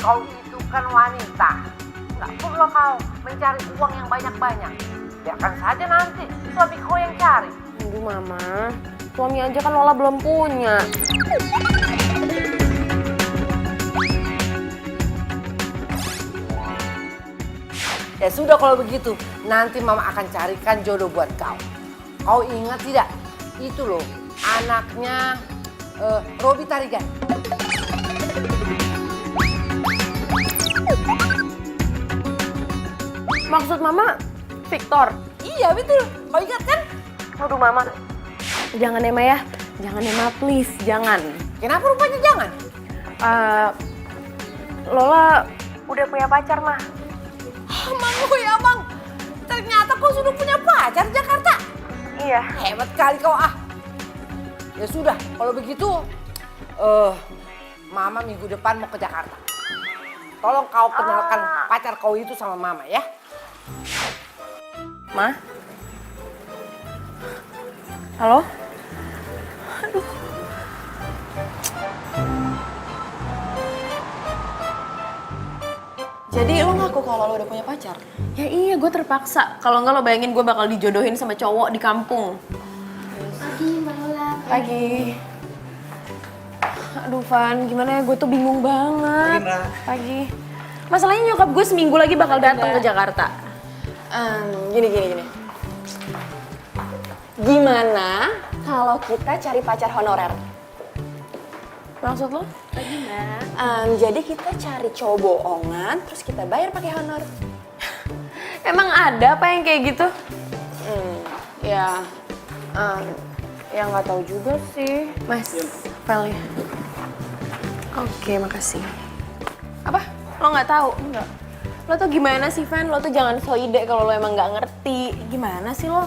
Kau itu kan wanita. Nggak perlu kau mencari uang yang banyak-banyak. Biarkan saja nanti suami kau yang cari. Aduh mama, suami aja kan Lola belum punya. Ya sudah kalau begitu, nanti mama akan carikan jodoh buat kau. Kau ingat tidak? Itu loh, anaknya Robi Tarigan. Maksud mama Victor? Iya betul, kau ingat kan? Aduh mama, jangan ya Ma ya. Jangan ya Ma, please, jangan. Kenapa rupanya jangan? Lola udah punya pacar Ma. Mang, ya bang, ternyata kau sudah punya pacar di Jakarta. Iya. Hebat kali kau ah. Ya sudah, kalau begitu, mama minggu depan mau ke Jakarta. Tolong kau kenalkan pacar kau itu sama mama ya. Ma? Halo? Jadi lo ngaku kalau lo udah punya pacar? Ya iya, gue terpaksa. Kalau enggak lo bayangin gue bakal dijodohin sama cowok di kampung. Pagi, Mbak Lola. Pagi. Aduh Van, gimana ya? Gue tuh bingung banget. Pagi. Masalahnya nyokap gue seminggu lagi bakal datang ke Jakarta. Gini. Gimana kalau kita cari pacar honorer? Maksud lo? Jadi kita cari cowok bohongan, terus kita bayar pakai honor. Emang ada apa yang kayak gitu? Ya, Ya nggak tahu juga sih. Mas, filenya. Oke, makasih. Apa? Lo nggak tahu? Enggak. Lo tuh gimana sih, Van? Lo tuh jangan so ide kalau lo emang nggak ngerti. Gimana sih lo?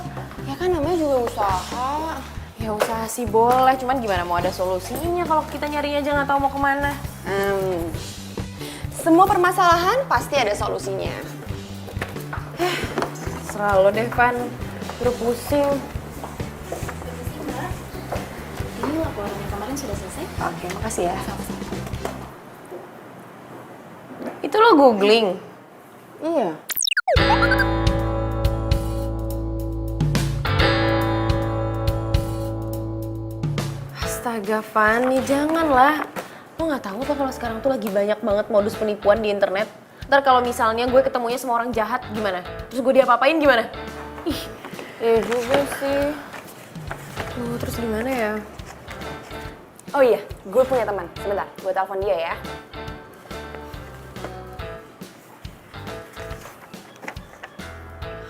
ya kan namanya juga usaha. Ya usaha sih boleh, cuman gimana mau ada solusinya kalau kita nyarinya aja nggak tahu mau kemana. Semua permasalahan pasti ada solusinya. Serah lo deh, Van. Udah pusing. Ini laporannya kemarin sudah selesai. Oke, makasih ya. Itu lo googling? Iya. Astaga, Fanny, janganlah. Lo nggak tahu apa kalau sekarang tuh lagi banyak banget modus penipuan di internet. Ntar kalau misalnya gue ketemunya sama orang jahat, gimana? Terus gue diapa-apain gimana? Ih, ya juga sih. Terus gimana ya? Oh iya, gue punya teman. Sebentar, gue telepon dia ya.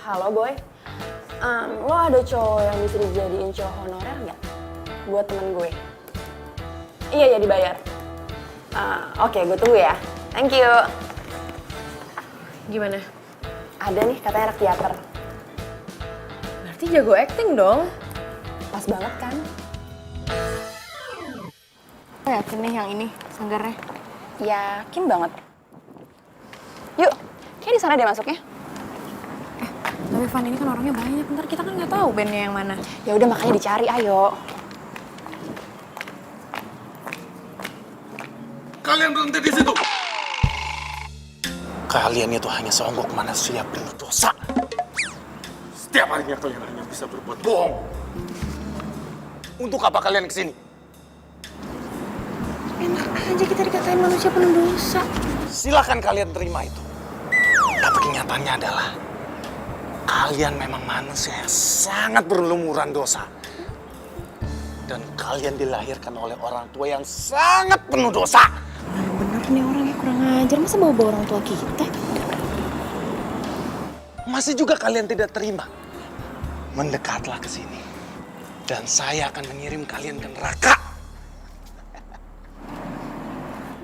Halo boy, lo ada cowok yang bisa dijadiin cowok honorer nggak? Buat temen gue. Iya, dibayar. Oke, gue tunggu ya. Thank you. Gimana? Ada nih, katanya anak teater. Berarti jago acting dong. Pas banget kan? Lo yakin nih yang ini, sanggarnya? Yakin banget. Yuk, kayak di sana dia masuknya. Tapi Van, ini kan orangnya banyak, ntar kita kan nggak tahu bandnya yang mana. Ya udah makanya dicari, ayo. Kalian berhenti di situ. Kalian itu hanya seonggok manusia penuh dosa. Setiap harinya kalian hanya bisa berbuat bohong. Untuk apa kalian kesini? Enak aja kita dikatain manusia penuh dosa. Silakan kalian terima itu. Tapi kenyataannya adalah kalian memang manusia yang sangat berlumuran dosa. Dan kalian dilahirkan oleh orang tua yang sangat penuh dosa. Bener nih orangnya kurang ajar, masa bawa-bawa orang tua kita? Masih juga kalian tidak terima. Mendekatlah ke sini. Dan saya akan mengirim kalian ke neraka.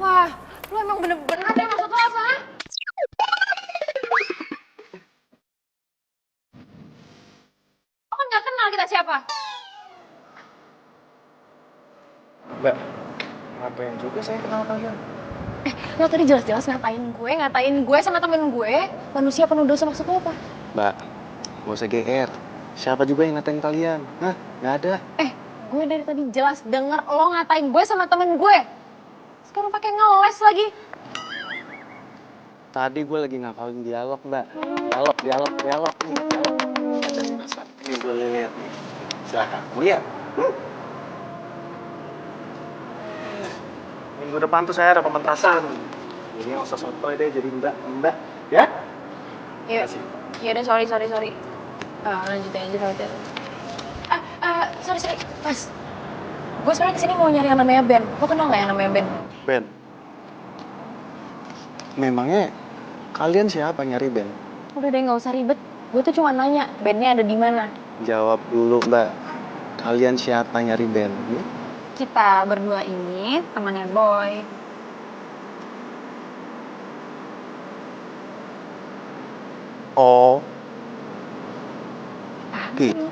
Wah, lu emang bener-bener deh, maksud lo apa? Lo kan gak kenal kita siapa? Mbak, ngapain juga saya kenal kalian? Lo tadi jelas-jelas ngatain gue sama temen gue. Manusia penuh dosa, maksud lo apa? Mbak, gak usah GR. Siapa juga yang ngatain kalian? Hah? Nggak ada. Gue dari tadi jelas denger lo ngatain gue sama temen gue. Sekarang pakai ngeles lagi. tadi gue lagi ngapalin dialog, Mbak. Dialog. Ini boleh lihat nih. Silahkan, lihat. Minggu depan tuh saya ada pementasan. Ini yang usah sotoy deh jadi mbak, ya? Iya. Iya udah, sorry. Lanjutin aja sama sorry. Mas. Gue sebenarnya kesini mau nyari yang namanya Ben. Lo kenal nggak yang namanya Ben? Ben. Memangnya kalian siapa nyari Ben? Udah deh, nggak usah ribet. Gue tuh cuma nanya, bandnya ada di mana? Jawab dulu, Mbak. Kalian siapa nyari Ben? Kita berdua ini temannya Boy. Oh. Gitu.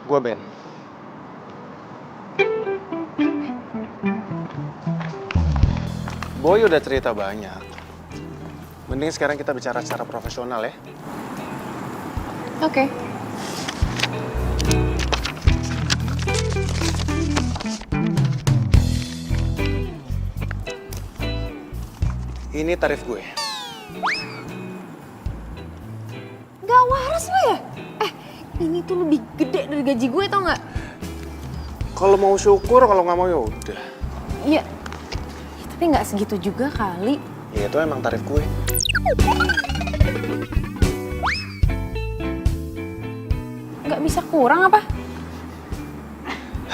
Gua Ben. Boy udah cerita banyak. Mending sekarang kita bicara secara profesional ya. Oke. Ini tarif gue. Gak waras lo ya? Ini tuh lebih gede dari gaji gue, tau nggak? Kalau mau syukur, kalau nggak mau ya udah. Iya. Tapi nggak segitu juga kali. Ya itu emang tarif gue. Nggak bisa kurang apa?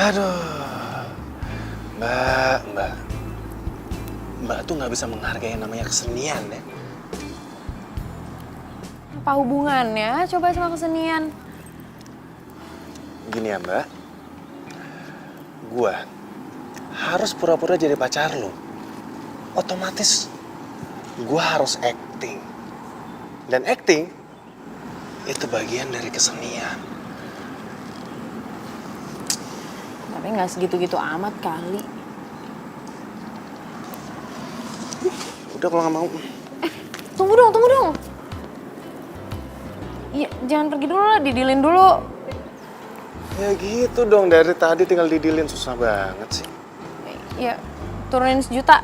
Aduh. Mbak tuh nggak bisa menghargai yang namanya kesenian ya. Apa hubungannya coba sama kesenian? Gini ya Mbak, gue harus pura-pura jadi pacar lo. Otomatis gue harus acting. Dan acting itu bagian dari kesenian. Tapi nggak segitu-gitu amat kali. Udah kalau nggak mau. Tunggu dong. Iya, jangan pergi dulu lah, didilin dulu. Ya gitu dong, dari tadi tinggal didilin, susah banget sih. Ya, turunin 1 juta.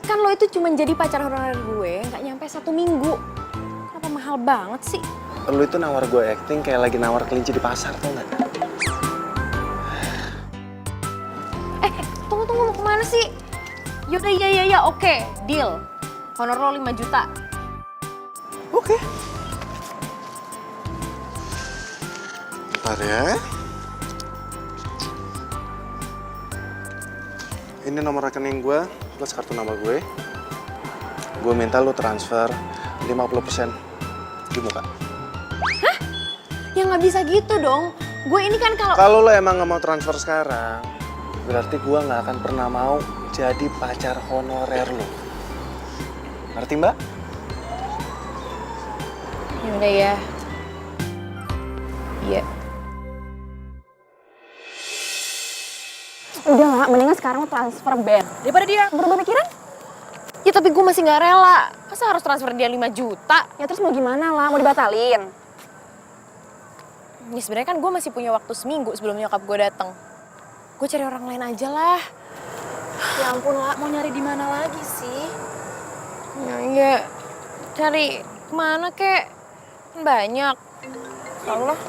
Kan lo itu cuma jadi pacar honorer gue, nggak nyampe 1 minggu. Kenapa mahal banget sih? Lu itu nawar gue acting kayak lagi nawar kelinci di pasar, tau nggak? Tunggu, mau kemana sih? Yaudah, iya, oke, deal. Honor lo 5 juta. Oke. Bentar ya. Ini nomor rekening gue, plus kartu nama gue. Gue minta lu transfer 50% di muka. Ya nggak bisa gitu dong. Gue ini kan kalau... Kalau lo emang nggak mau transfer sekarang, berarti gue nggak akan pernah mau jadi pacar honorer lo. Ngerti Mbak? Yaudah ya. Iya. Udah lah, mendingan sekarang lo transfer Ben. Daripada dia Berubah pikiran? ya tapi gue masih nggak rela. Masa harus transfer dia 5 juta? Ya terus mau gimana lah, mau dibatalin? Ya sebenarnya kan gue masih punya waktu seminggu sebelum nyokap gue datang. Gue cari orang lain aja lah. Ya ampun lah, mau nyari di mana lagi sih? Ya, cari kemana kek? Kan banyak. Allah.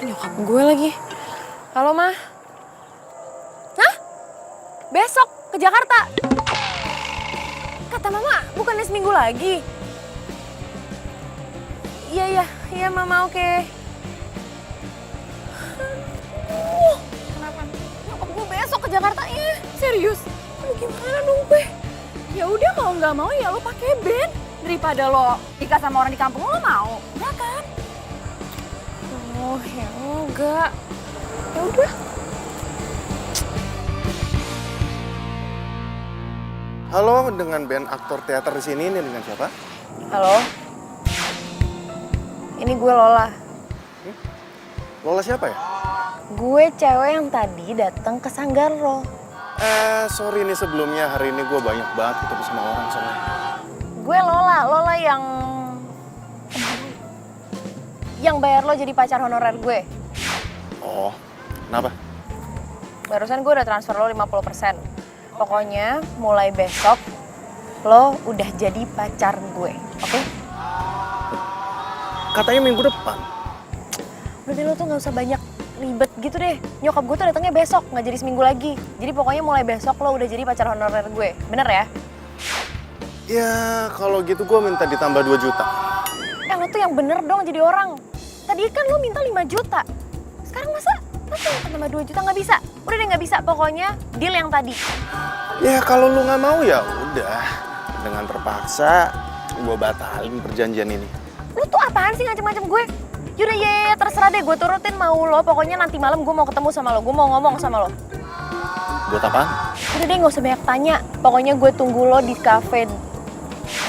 Nyokap gue lagi. Halo, Ma. Hah? Besok ke Jakarta? Kata Mama, bukannya seminggu lagi? Iya, Mama, oke. Kenapa? Nyokap gue besok ke Jakarta, ya? Serius? Aduh, gimana dong gue? Ya udah kalau nggak mau ya lo pakai Ben. Daripada lo nikah sama orang di kampung lo mau, ya kan? Oh, ya enggak. Ya udah. Halo, dengan band aktor teater di sini, ini dengan siapa? Halo. Ini gue Lola. Lola siapa ya? Gue cewek yang tadi datang ke sanggar lo. Sorry nih sebelumnya, hari ini gue banyak banget ketemu sama orang soalnya. Gue Lola yang bayar lo jadi pacar honorer gue. Oh, kenapa? barusan gue udah transfer lo 50%. Pokoknya mulai besok lo udah jadi pacar gue, oke? Katanya minggu depan. Udah deh, lo tuh gak usah banyak ribet gitu deh. Nyokap gue tuh datangnya besok, gak jadi seminggu lagi. Jadi pokoknya mulai besok lo udah jadi pacar honorer gue, bener ya? Ya kalau gitu gue minta ditambah 2 juta. Lo tuh yang bener dong jadi orang. Tadi kan lo minta 5 juta. Sekarang masa tambah 2 juta nggak bisa? Udah deh nggak bisa, pokoknya deal yang tadi. Ya kalau lu nggak mau ya udah. Dengan terpaksa gue batalin perjanjian ini. Lo tuh apaan sih ngacem-ngacem gue? Yaudah ya terserah deh, gue turutin mau lo. Pokoknya nanti malam gue mau ketemu sama lo, gue mau ngomong sama lo. Buat apaan? Udah deh nggak usah banyak tanya. Pokoknya gue tunggu lo di cafe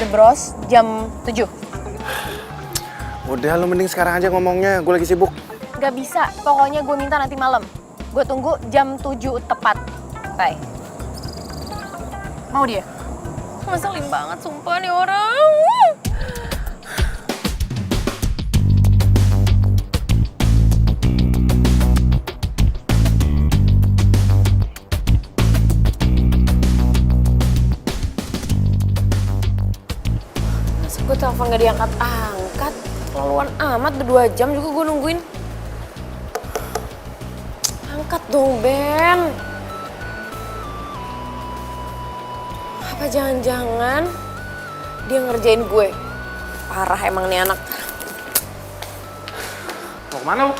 The Bros jam 7. Udah lu mending sekarang aja ngomongnya, gue lagi sibuk. Gak bisa, pokoknya gue minta nanti malam. Gue tunggu jam 7 tepat. Bye. Mau dia? Ngeselin banget sumpah nih orang. Masa gue telepon gak diangkat-angkat? Keterlaluan amat, udah 2 jam juga gue nungguin. Angkat dong, Ben. Apa jangan-jangan dia ngerjain gue? Parah emang nih anak. Mau kemana lu?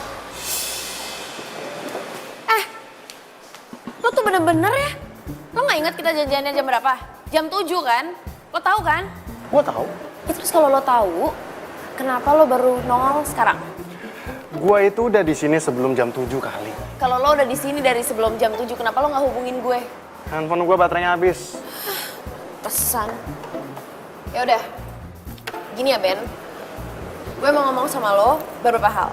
Lo tuh bener-bener ya? Lo gak inget kita janjiannya jam berapa? Jam 7 kan? Lo tahu kan? Gue tahu. Ya terus kalau lo tahu, kenapa lo baru nongol sekarang? Gue itu udah di sini sebelum jam 7 kali. Kalau lo udah di sini dari sebelum jam 7, kenapa lo nggak hubungin gue? Handphone gue baterainya habis. Pesan. Ya udah. Gini ya, Ben. Gue mau ngomong sama lo beberapa hal.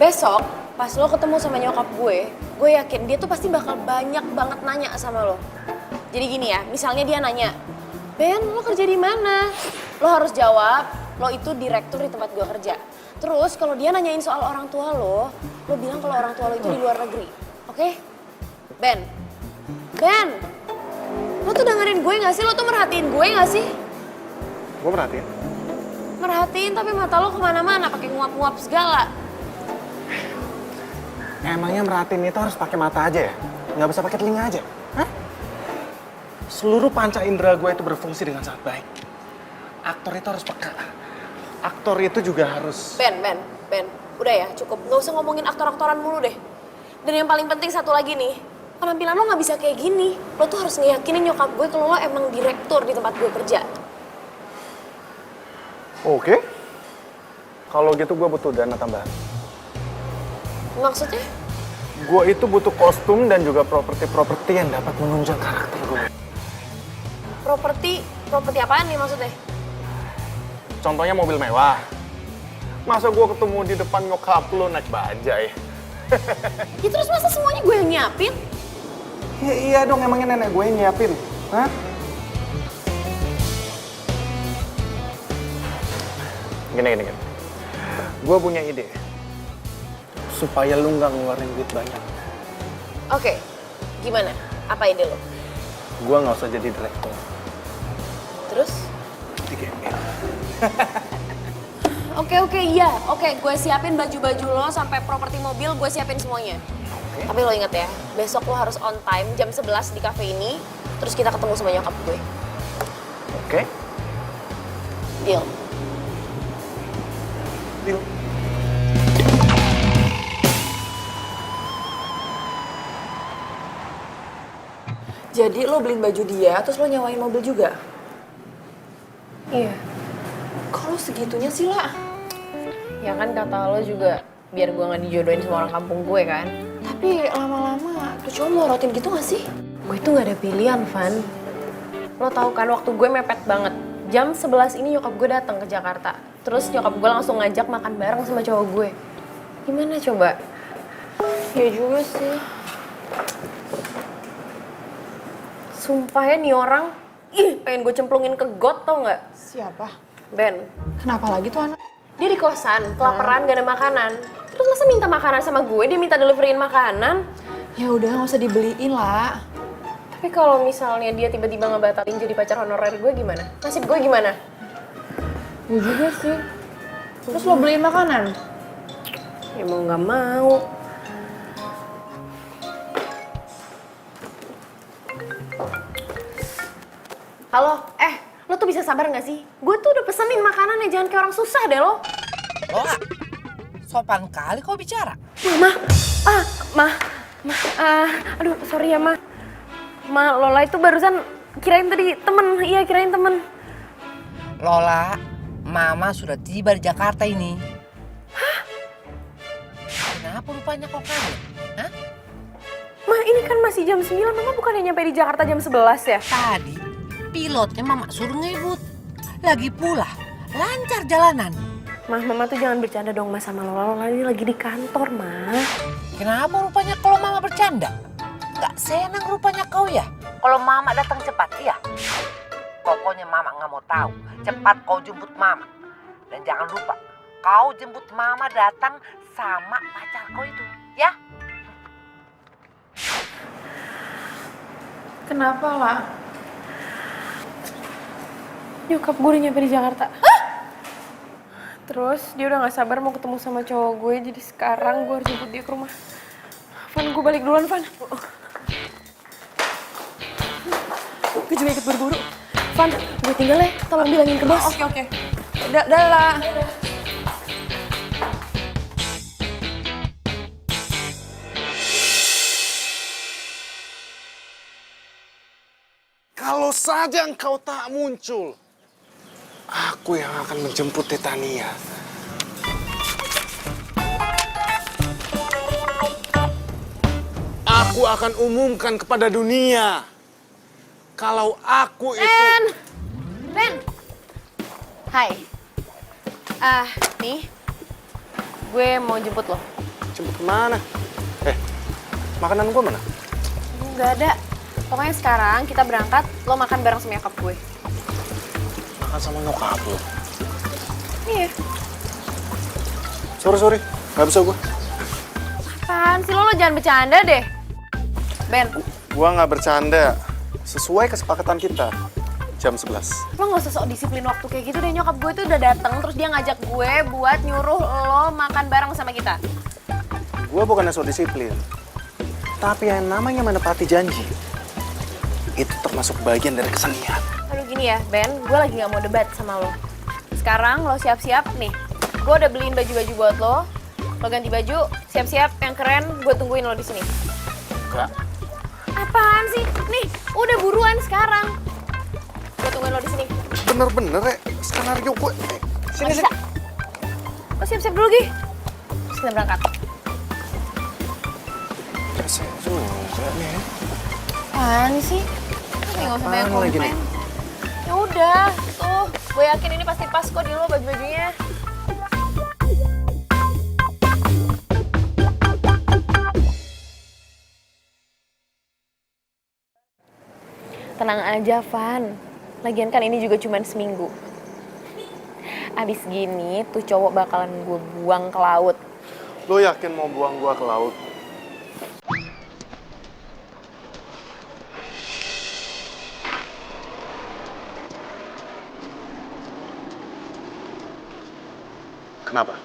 Besok pas lo ketemu sama nyokap gue yakin dia tuh pasti bakal banyak banget nanya sama lo. Jadi gini ya, misalnya dia nanya, "Ben, lo kerja di mana?" Lo harus jawab, lo itu direktur di tempat gue kerja. Terus kalau dia nanyain soal orang tua lo bilang kalau orang tua lo itu di luar negeri. Oke? Ben. Ben. Lo tuh dengerin gue gak sih? Lo tuh merhatiin gue gak sih? Gue perhatiin. Merhatiin tapi mata lo kemana-mana pakai nguap-nguap segala. Emangnya merhatiin itu harus pakai mata aja ya? Nggak bisa pakai telinga aja? Hah? Seluruh panca indera gue itu berfungsi dengan sangat baik. Aktor itu harus peka. Aktor itu juga harus... Ben. Udah ya, cukup. Gak usah ngomongin aktor-aktoran mulu deh. Dan yang paling penting satu lagi nih, penampilan lo gak bisa kayak gini. Lo tuh harus ngeyakinin nyokap gue kalau lo emang direktur di tempat gue kerja. Oke. Kalau gitu gue butuh dana tambahan. Maksudnya? Gue itu butuh kostum dan juga properti-properti yang dapat menunjang karakter gue. Properti apaan nih maksudnya? Contohnya mobil mewah. Masa gue ketemu di depan nyokap lo naik bajai? Ya terus masa semuanya gue yang nyiapin? Ya iya dong, emangnya nenek gue yang nyiapin. Hah? Gini. Gue punya ide. Supaya lu nggak ngeluarin duit banyak. Oke, gimana? Apa ide lo? Gue nggak usah jadi direktur. Terus? Di Gembel. Oke, iya. Oke, gue siapin baju-baju lo sampai properti mobil, gue siapin semuanya. Oke. Tapi lo inget ya, besok lo harus on time jam 11 di cafe ini, terus kita ketemu sama nyokap gue. Oke. Deal? Deal. Jadi lo beliin baju dia, terus lo nyewain mobil juga? Iya. Kalau segitunya sih lah. Ya kan kata lo juga biar gue gak dijodohin sama orang kampung gue kan. Tapi lama-lama tuh cowok melorotin gitu gak sih? Gue tuh gak ada pilihan, Van. Lo tau kan waktu gue mepet banget. Jam 11 ini nyokap gue datang ke Jakarta. Terus nyokap gue langsung ngajak makan bareng sama cowok gue. Gimana coba? Ya juga sih. Sumpah ya nih orang, pengen gue cemplungin ke got tau gak? Siapa? Ben. Kenapa lagi tuh anak? Dia di kosan, kelaparan, gak ada makanan. Terus masa minta makanan sama gue, dia minta deliveriin makanan. Ya udah nggak usah dibeliin lah. Tapi kalau misalnya dia tiba-tiba ngebatalin jadi pacar honorer gue gimana? Nasib gue gimana? Gue juga sih. Terus lo beliin makanan? Ya mau nggak mau. Halo, lo tuh bisa sabar nggak sih? Gue tuh udah pesenin makanannya, jangan kayak orang susah deh lo. Lola, sopan kali kau bicara. Aduh sorry ya Lola itu barusan kirain tadi temen, iya kirain temen. Lola, Mama sudah tiba di Jakarta ini. Hah? Kenapa rupanya kau kaget? Hah? Ma, ini kan masih jam 9, Mama bukannya nyampe di Jakarta jam 11 ya? Tadi pilotnya Mama suruh ngebut. Lagi pula, lancar jalanan. Mama tuh jangan bercanda dong sama Lola. Lola ini lagi di kantor, Ma. Kenapa rupanya kalau Mama bercanda? Gak senang rupanya kau ya? Kalau Mama datang cepat, iya? Pokoknya Mama gak mau tahu. Cepat kau jemput Mama. Dan jangan lupa, kau jemput Mama datang sama pacar kau itu, ya? Kenapa lah? Nyokap gue udah nyampe di Jakarta. Terus dia udah gak sabar mau ketemu sama cowok gue. Jadi sekarang gue harus jemput dia ke rumah. Van, gue balik duluan, Van. Gue juga ikut buru-buru. Van, gue tinggal ya. Tolong bilangin ke bos. Oke. Dah lah. Kalau saja engkau tak muncul, aku yang akan menjemput Titania. Aku akan umumkan kepada dunia kalau aku itu... Ren! Hai. Nih. Gue mau jemput lo. Jemput kemana? Makanan gua mana? Nggak ada. Pokoknya sekarang kita berangkat, lo makan bareng sama nyokap gue. Makan sama nyokap lo. Iya. Sorry, nggak bisa gua. Apaan sih lo jangan bercanda deh. Ben, Gua nggak bercanda. Sesuai kesepakatan kita. Jam 11. lo gak usah sok disiplin waktu kayak gitu deh. Nyokap gue tuh udah dateng, terus dia ngajak gue buat nyuruh lo makan bareng sama kita. Gua bukannya so disiplin. Tapi yang namanya menepati janji, itu termasuk bagian dari kesenian. Aduh gini ya, Ben, gue lagi gak mau debat sama lo. Sekarang lo siap-siap nih. Gue udah beliin baju-baju buat lo. Lo ganti baju, siap-siap yang keren, gue tungguin lo di sini. Enggak. Apaan sih? Nih, udah buruan sekarang. Gue tungguin lo di sini. Bener-bener ya, skenario gue. Sini, Bisa. Lo siap-siap dulu, Gi. Terus kita berangkat. Saya juga nih. Apaan sih? Nih, gak usah banyak Apaan lagi komplain. nih? Ya udah, tuh. Gue yakin ini pasti pas kok di lo baju-bajunya. Tenang aja, Van. Lagian kan ini juga cuma seminggu. Abis gini, tuh cowok bakalan gue buang ke laut. Lo yakin mau buang gua ke laut? Kenapa?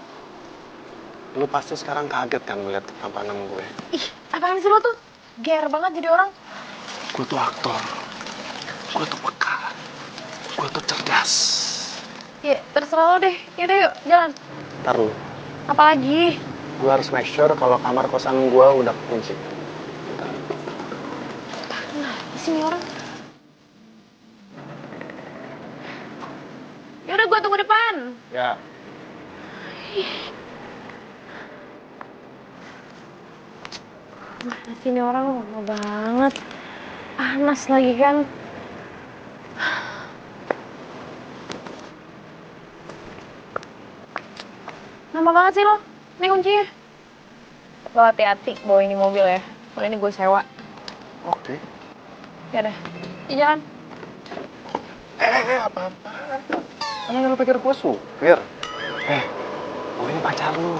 Lu pasti sekarang kaget kan melihat ketampanan gue. Ih, apaan sih lo tuh? Ger banget jadi orang. Gue tuh aktor. Gue tuh peka. Gue tuh cerdas. Ya, terserah lo deh. Yaudah yuk, jalan. Ntar lu. Apalagi? Gue harus make sure kalau kamar kosan gue udah kunci. Bentar. Di sini orang. Yaudah, gue tunggu depan. Ya. Sini orang lama banget. Panas lagi kan. Lama banget sih lo. Ini kuncinya. Lo hati-hati bawa ini mobil ya. Kalau ini gue sewa. Oke. Ya udah. Jalan. Apa-apa. Emang lu pikir gue supir? Gue ini pacar lu.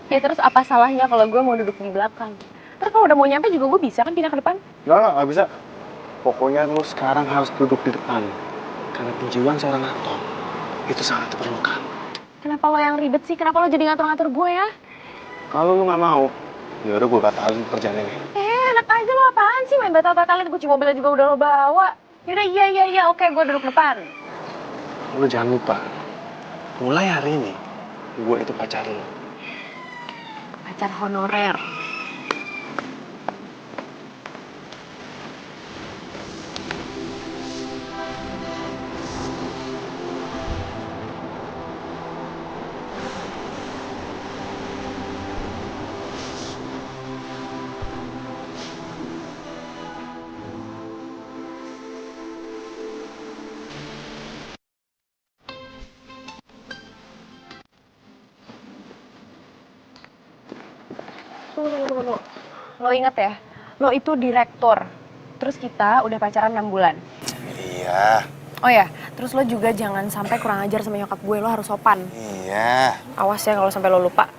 Ya terus apa salahnya kalau gue mau duduk di belakang? Ntar kalau udah mau nyampe juga gue bisa kan pindah ke depan. Nggak bisa. Pokoknya lu sekarang harus duduk di depan. Karena penjiwaan seorang aktor itu sangat diperlukan. Kenapa lo yang ribet sih? Kenapa lo jadi ngatur-ngatur gue ya? Kalau lu nggak mau, ya udah gue batalin pekerjaan ini. Enak aja lo, apaan sih main batal-batalin? Kunci mobilnya juga udah lo bawa. Yaudah, iya, oke, gue duduk depan. Lu jangan lupa, mulai hari ini, gue itu pacar lu. Pacar honorer. Tunggu. Lo inget ya, lo itu direktur. Terus kita udah pacaran 6 bulan. Iya, Oh ya, terus lo juga jangan sampai kurang ajar sama nyokap gue, lo harus sopan. iya, Awas ya kalau sampai lo lupa.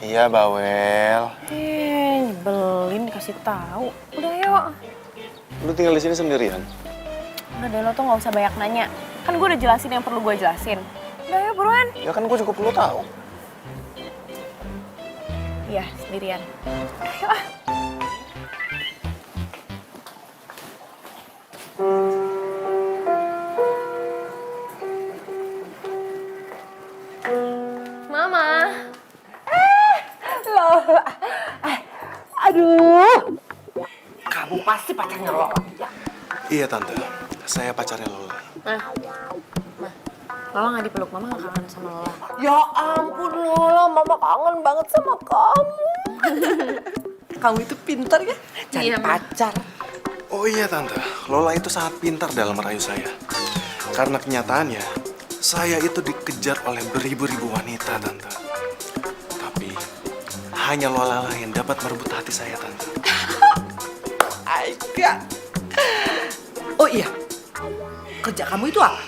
iya Bawel. Nyebelin dikasih tahu. Udah yuk. Lu tinggal di sini sendirian? Udah deh, lo tuh nggak usah banyak nanya. Kan gue udah jelasin yang perlu gue jelasin. Udah yuk, buruan. Ya kan gue juga perlu tahu. Iya, sendirian. Ayo ah. Mama. Lola. Aduh. Kamu pasti pacarnya Lola. Iya Tante, saya pacarnya Lola. Lola nggak dipeluk, Mama nggak kangen sama Lola. Ya ampun Lola, Mama kangen banget sama kamu. Kamu itu pintar ya, cari Iya, Ma. pacar. Oh iya Tante, Lola itu sangat pintar dalam merayu saya. Karena kenyataannya, saya itu dikejar oleh beribu-ribu wanita, Tante. Tapi, hanya Lola lah yang dapat merebut hati saya, Tante. Aika. Oh iya, kerja kamu itu apa?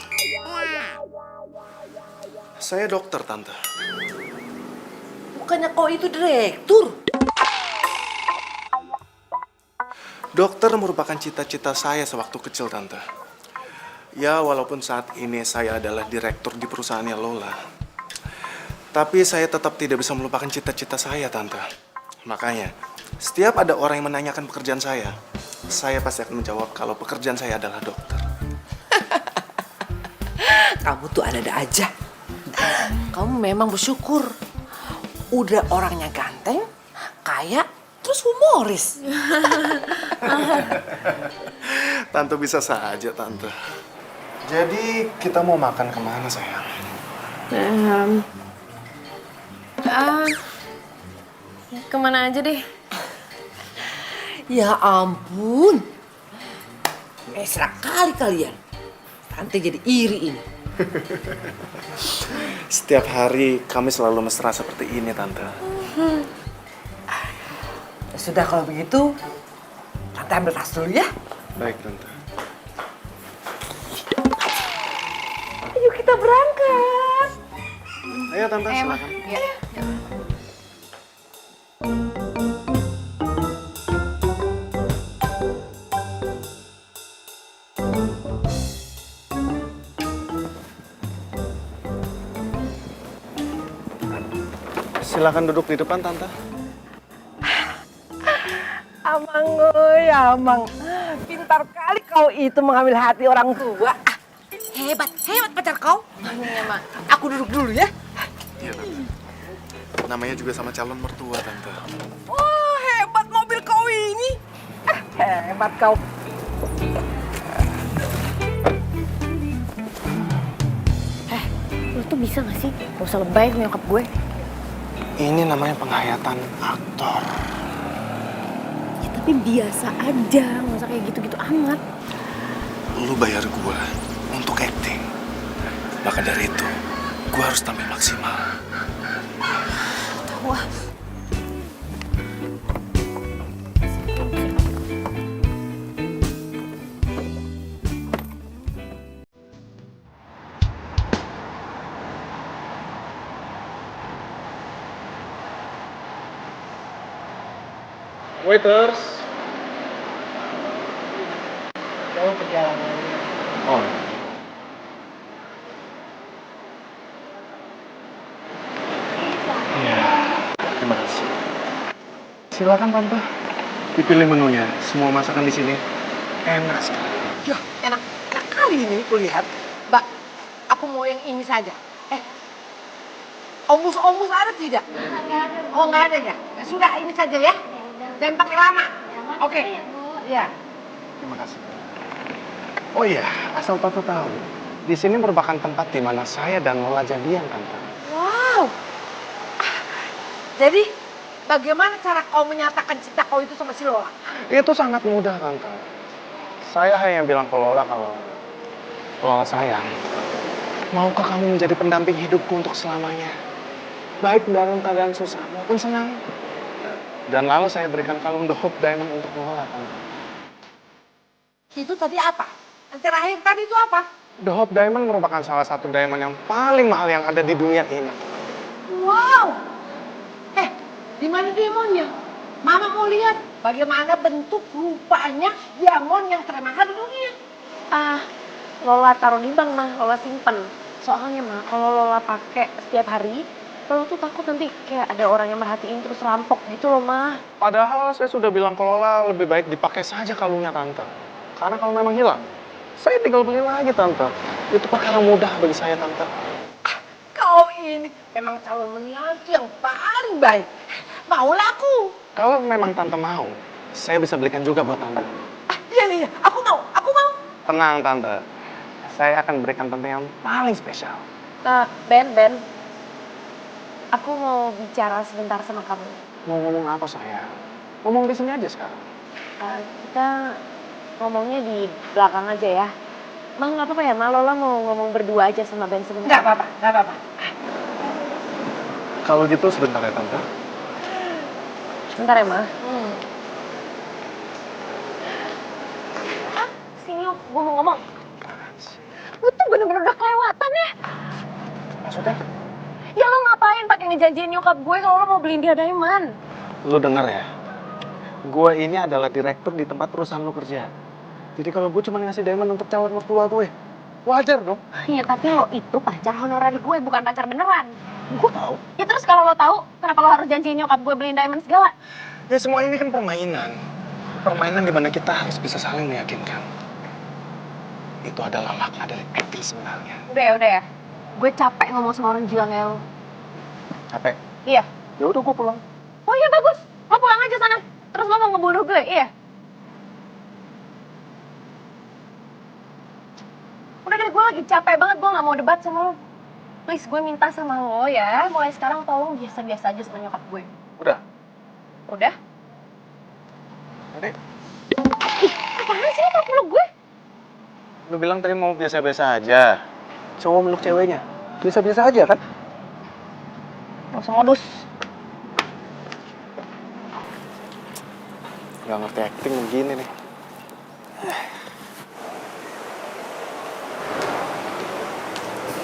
Saya dokter, Tante. Bukannya kau itu direktur? Dokter merupakan cita-cita saya sewaktu kecil, Tante. Ya, walaupun saat ini saya adalah direktur di perusahaannya Lola. Tapi saya tetap tidak bisa melupakan cita-cita saya, Tante. Makanya, setiap ada orang yang menanyakan pekerjaan saya pasti akan menjawab kalau pekerjaan saya adalah dokter. Kamu tuh ada-ada aja. Kamu memang bersyukur. Udah orangnya ganteng, kaya, terus humoris. Tante bisa saja, Tante. Jadi, kita mau makan kemana, sayang? Kemana aja deh? Ya ampun. Mesra kali kalian. Tante jadi iri ini. Setiap hari kami selalu mesra seperti ini, Tante. Ya sudah kalau begitu, Tante ambil tas dulu ya. Baik, Tante. Ayo kita berangkat. Ayo, Tante, silakan. Iya. Silakan duduk di depan, Tante. Amang, oi, Amang. Pintar kali kau itu mengambil hati orang tua. Hebat pacar kau. Iya, Mak. Aku duduk dulu ya. Iya, Tante. Namanya juga sama calon mertua, Tante. Wah, hebat mobil kau ini. Hebat kau. Lo tuh bisa gak sih? Gak usah lebay sama nyokap gue. Ini namanya penghayatan aktor. Ya tapi biasa aja, gak usah kayak gitu-gitu amat. Lu bayar gua untuk acting. Maka dari itu, gua harus tampil maksimal. Tahu ah. Waiters. Jauh perjalanannya. Oh. Iya, terima kasih. Silakan tante. Dipilih menunya. Semua masakan di sini enak sekali. Ya, enak kali ini kulihat. Mbak, aku mau yang ini saja. Omus-omus ada tidak? Oh, nggak ada ya? Ya sudah, ini saja ya. Jangan pakai lama. Oke. Ya. Terima kasih. Oh iya, asal tante tahu, di sini merupakan tempat di mana saya dan Lola jadian, tante. Wow. Jadi, bagaimana cara kau menyatakan cinta kau itu sama si Lola? Itu sangat mudah, tante. Saya hanya bilang ke Lola kalau Lola sayang, maukah kamu menjadi pendamping hidupku untuk selamanya? Baik dalam keadaan susah maupun senang. Dan lalu saya berikan kalung The Hope Diamond untuk Lola, tante. Itu tadi apa? Yang terakhir tadi itu apa? The Hope Diamond merupakan salah satu diamond yang paling mahal yang ada di dunia ini. Wow. Di mana diamondnya? Mama mau lihat bagaimana bentuk rupanya diamond yang termahal di dunia. Lola taruh di bank mah, Lola simpen. Soalnya mah kalau Lola pakai setiap hari, Lola tuh takut nanti kayak ada orang yang merhatiin terus rampok gitu loh mah. Padahal saya sudah bilang ke Lola lebih baik dipakai saja kalungnya, tante. Karena kalau memang hilang, saya tinggal beli lagi, tante. Itu perkara mudah bagi saya, tante. Kau ini memang calon menantu yang paling baik. Maulah aku. Kalau memang tante mau, saya bisa belikan juga buat tante. Iya, aku mau. Tenang, tante. Saya akan berikan tante yang paling spesial. Ben, aku mau bicara sebentar sama kamu. Mau ngomong apa, saya? Ngomong di sini aja sekarang. Kita ngomongnya di belakang aja ya. Mah nggak apa-apa ya, Ma? Lola mau ngomong berdua aja sama Ben sebentar. Nggak apa-apa. Kalau gitu sebentar ya, tante. Sebentar ya, Ma. Sini, gue mau ngomong. Lu tuh bener-bener udah kelewatan ya. Maksudnya? Ya lo ngapain pakai ngejanjiin nyokap gue kalau lo mau beliin dia diamond? Lu denger ya? Gue ini adalah direktur di tempat perusahaan lu kerja. Jadi kalau gue cuma ngasih diamond untuk calon mertua gue, wajar dong. Iya, tapi lo itu pacar honorer gue, bukan pacar beneran. Gue tahu. Ya terus kalau lo tahu, kenapa lo harus janjiin nyokap gue beliin diamond segala? Ya semua ini kan permainan. Permainan di mana kita harus bisa saling meyakinkan. Itu adalah makna dari acting sebenarnya. Udah ya. Gue capek ngomong sama orang gila kayak lo. Capek? Iya. Ya udah gue pulang. Oh iya bagus. Lo pulang aja sana. Terus lo mau ngebunuh gue, iya? Udah deh, gue lagi capek banget. Gue gak mau debat sama lo. Please, gue minta sama lo ya. Mulai sekarang tolong biasa-biasa aja sama nyokap gue. Udah. Udah? Nanti Apaan sih lo peluk gue? lu bilang tadi mau biasa-biasa aja. Cowok meluk ceweknya. Biasa-biasa aja kan? Gak usah modus. Gak ngerti acting begini nih.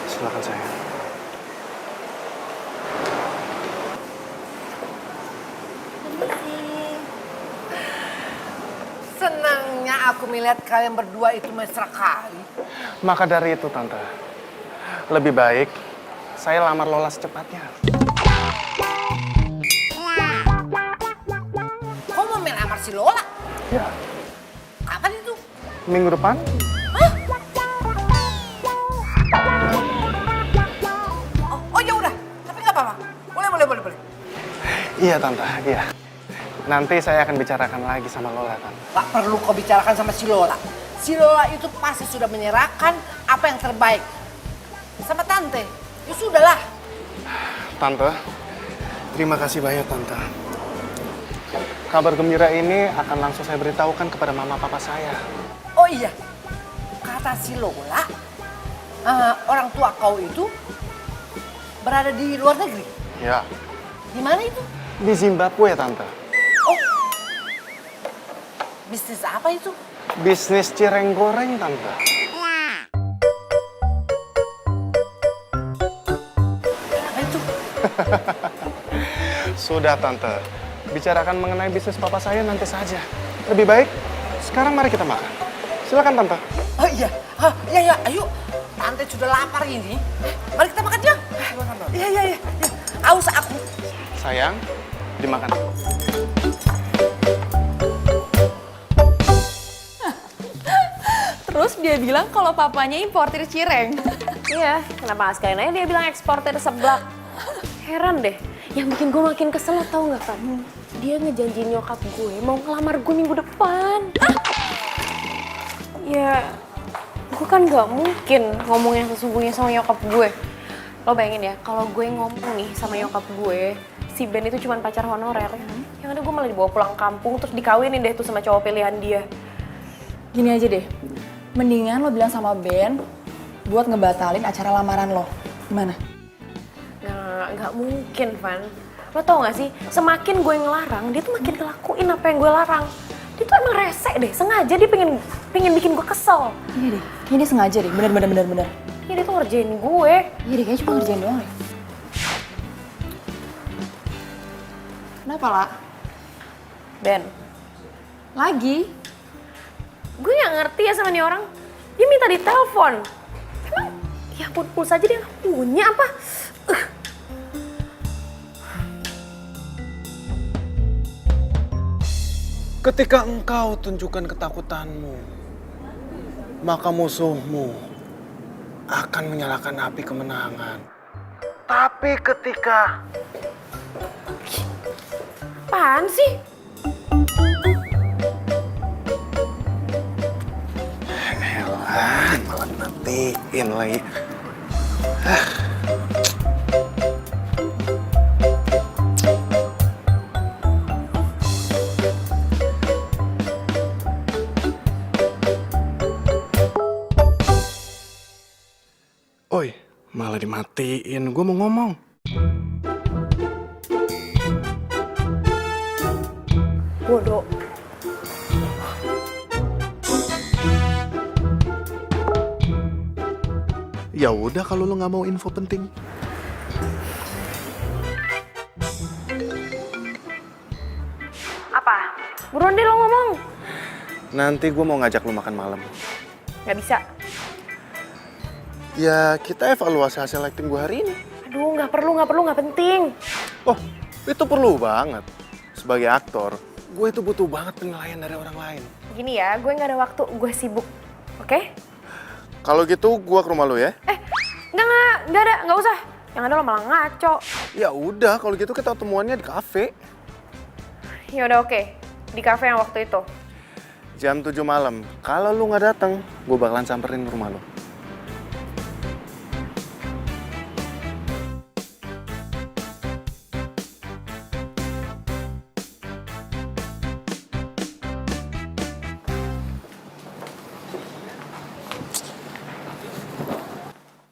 Silakan saya. Senangnya aku melihat kalian berdua itu mesra kali. Maka dari itu, tante, lebih baik saya lamar Lola secepatnya. Kau mau melamar si Lola? Ya, Kapan itu? minggu depan. Oh ya udah, tapi nggak apa-apa. Boleh. Iya, tante, iya. Nanti saya akan bicarakan lagi sama Lola, tante. Gak perlu kau bicarakan sama si Lola. Si Lola itu pasti sudah menyerahkan apa yang terbaik sama tante. Ya sudahlah. Tante, terima kasih banyak, tante. Kabar gembira ini akan langsung saya beritahukan kepada mama papa saya. Oh iya, kata si Lola, orang tua kau itu berada di luar negeri. Ya, Di mana itu? di Zimbabwe, tante. Oh, bisnis apa itu? Bisnis cireng goreng, tante. Apa itu? Sudah, tante. bicarakan mengenai bisnis papa saya nanti saja. Lebih baik, sekarang mari kita makan. Silakan Tante. Oh iya, iya, ayo. Tante sudah lapar ini. Mari kita makan yuk. Iya, iya. Aus aku. Sayang, dimakan. Terus dia bilang kalau papanya importir cireng. Iya, kenapa nggak sekalian aja dia bilang eksportir seblak. Heran deh, yang bikin gue makin kesel lo tau nggak kan? Dia ngejanjiin nyokap gue mau ngelamar gue minggu depan. Ya, gue kan nggak mungkin ngomong yang sesungguhnya sama nyokap gue. Lo bayangin ya, kalau gue ngomong nih sama nyokap gue, si Ben itu cuma pacar honorer. Yang ada gue malah dibawa pulang kampung terus dikawinin deh tuh sama cowok pilihan dia. Gini aja deh, mendingan lo bilang sama Ben buat ngebatalin acara lamaran lo. Gimana? Nggak mungkin, Van. Lo tau gak sih, semakin gue ngelarang, dia tuh makin ngelakuin apa yang gue larang. Dia tuh emang rese deh, sengaja dia pengen bikin gue kesel. Iya deh, kayaknya dia sengaja deh, bener. Ya dia tuh ngerjain gue. Iya deh, kayaknya cuma ngerjain doang deh. Kenapa, La? Ben, Lagi? gue gak ngerti ya sama nih orang. Dia minta ditelepon. Emang, ya ampun, pulsa aja dia gak punya apa? Ketika engkau tunjukkan ketakutanmu, maka musuhmu akan menyalakan api kemenangan. Tapi ketika... Apaan sih? Elah, malah matiin lagi. Oi, malah dimatiin. Gue mau ngomong. Bodoh. Ya udah kalau lo nggak mau info penting. Apa? Buruan deh lo ngomong. Nanti gue mau ngajak lo makan malam. Gak bisa. Ya kita evaluasi hasil acting gue hari ini. Aduh, gak perlu, gak penting. Oh, itu perlu banget. Sebagai aktor, gue itu butuh banget penilaian dari orang lain. Gini ya, gue gak ada waktu, gue sibuk. Oke? Kalau gitu, gue ke rumah lo ya. Enggak ada, gak usah. Yang ada lo malah ngaco. Ya udah, kalau gitu kita temuannya di kafe. Ya udah oke, di kafe yang waktu itu. Jam 7 malam. Kalau lu nggak datang, gue bakalan samperin ke rumah lo.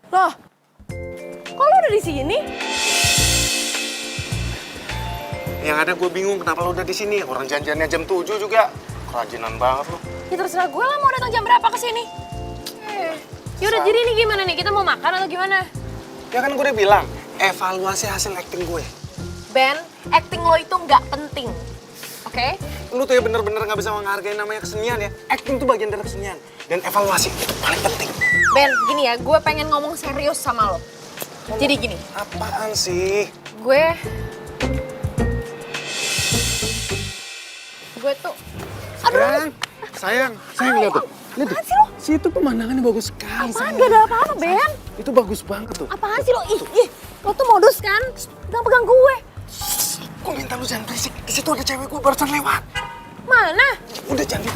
Loh, kok lo udah di sini? Yang ada gue bingung kenapa lo udah di sini. Orang janjiannya jam 7 juga. Kerajinan banget lo. Ya terserah gue lah mau datang jam berapa ke sini. Yaudah, jadi ini gimana nih? Kita mau makan atau gimana? Ya kan gue udah bilang, evaluasi hasil acting gue. Ben, acting lo itu nggak penting. Oke? Lu tuh ya bener-bener nggak bisa menghargai namanya kesenian ya. Acting tuh bagian dari kesenian. Dan evaluasi paling penting. Ben, gini ya, gue pengen ngomong serius sama lo. Jadi gini, Apaan sih? gue tuh, Sayang lihat tuh. Lihat tuh. Situ pemandangannya bagus sekali. apaan gak ada apa-apa, Ben? Itu bagus banget tuh. Apaan sih lo? Ih, lo tuh modus kan? Pegang-pegang gue. Gue minta lu jangan berisik. Di situ ada cewek gue barusan lewat. Mana? Udah jangan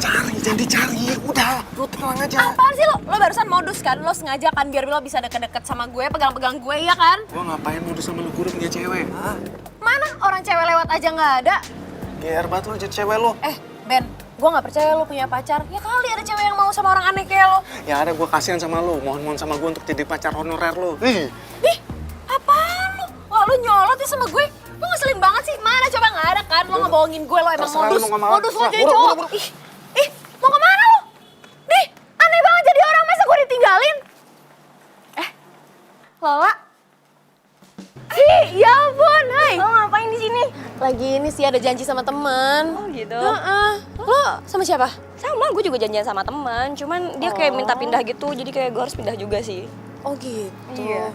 dicari. Udah, lu tenang aja. Apaan sih lo? Lo barusan modus kan? Lo sengaja kan biar lo bisa deket-deket sama gue, pegang-pegang gue, ya kan? Gue ngapain modus sama lu, gue udah punya cewek. Mana orang cewek lewat aja nggak ada? GR banget lu jadi cewek lu. Ben, gue nggak percaya lo punya pacar. Ya kali ada cewek yang mau sama orang aneh kayak lo. Yang ada gue kasihan sama lu, mohon-mohon sama gue untuk jadi pacar honorer lu. Ih, apaan lo? Wah, lo nyolot ya sama gue? Lo ngeselin banget sih. Mana coba nggak ada kan? Lo ngebohongin gue, lo emang Terserah modus. lu mau kemana. Modus lo Terserah. jadi Buru, cowok. buru, buru. Ih, mau kemana lo? Nih, aneh banget jadi orang. Masa gue ditinggalin? Lola? Ih, ya ampun, hai. Lo ngapain di sini? Lagi ini sih ada janji sama teman. Oh gitu? Heeh. Lo sama siapa? Sama, gue juga janjian sama teman. Cuman dia kayak minta pindah gitu, jadi kayak gue harus pindah juga sih. Oh gitu. Iya.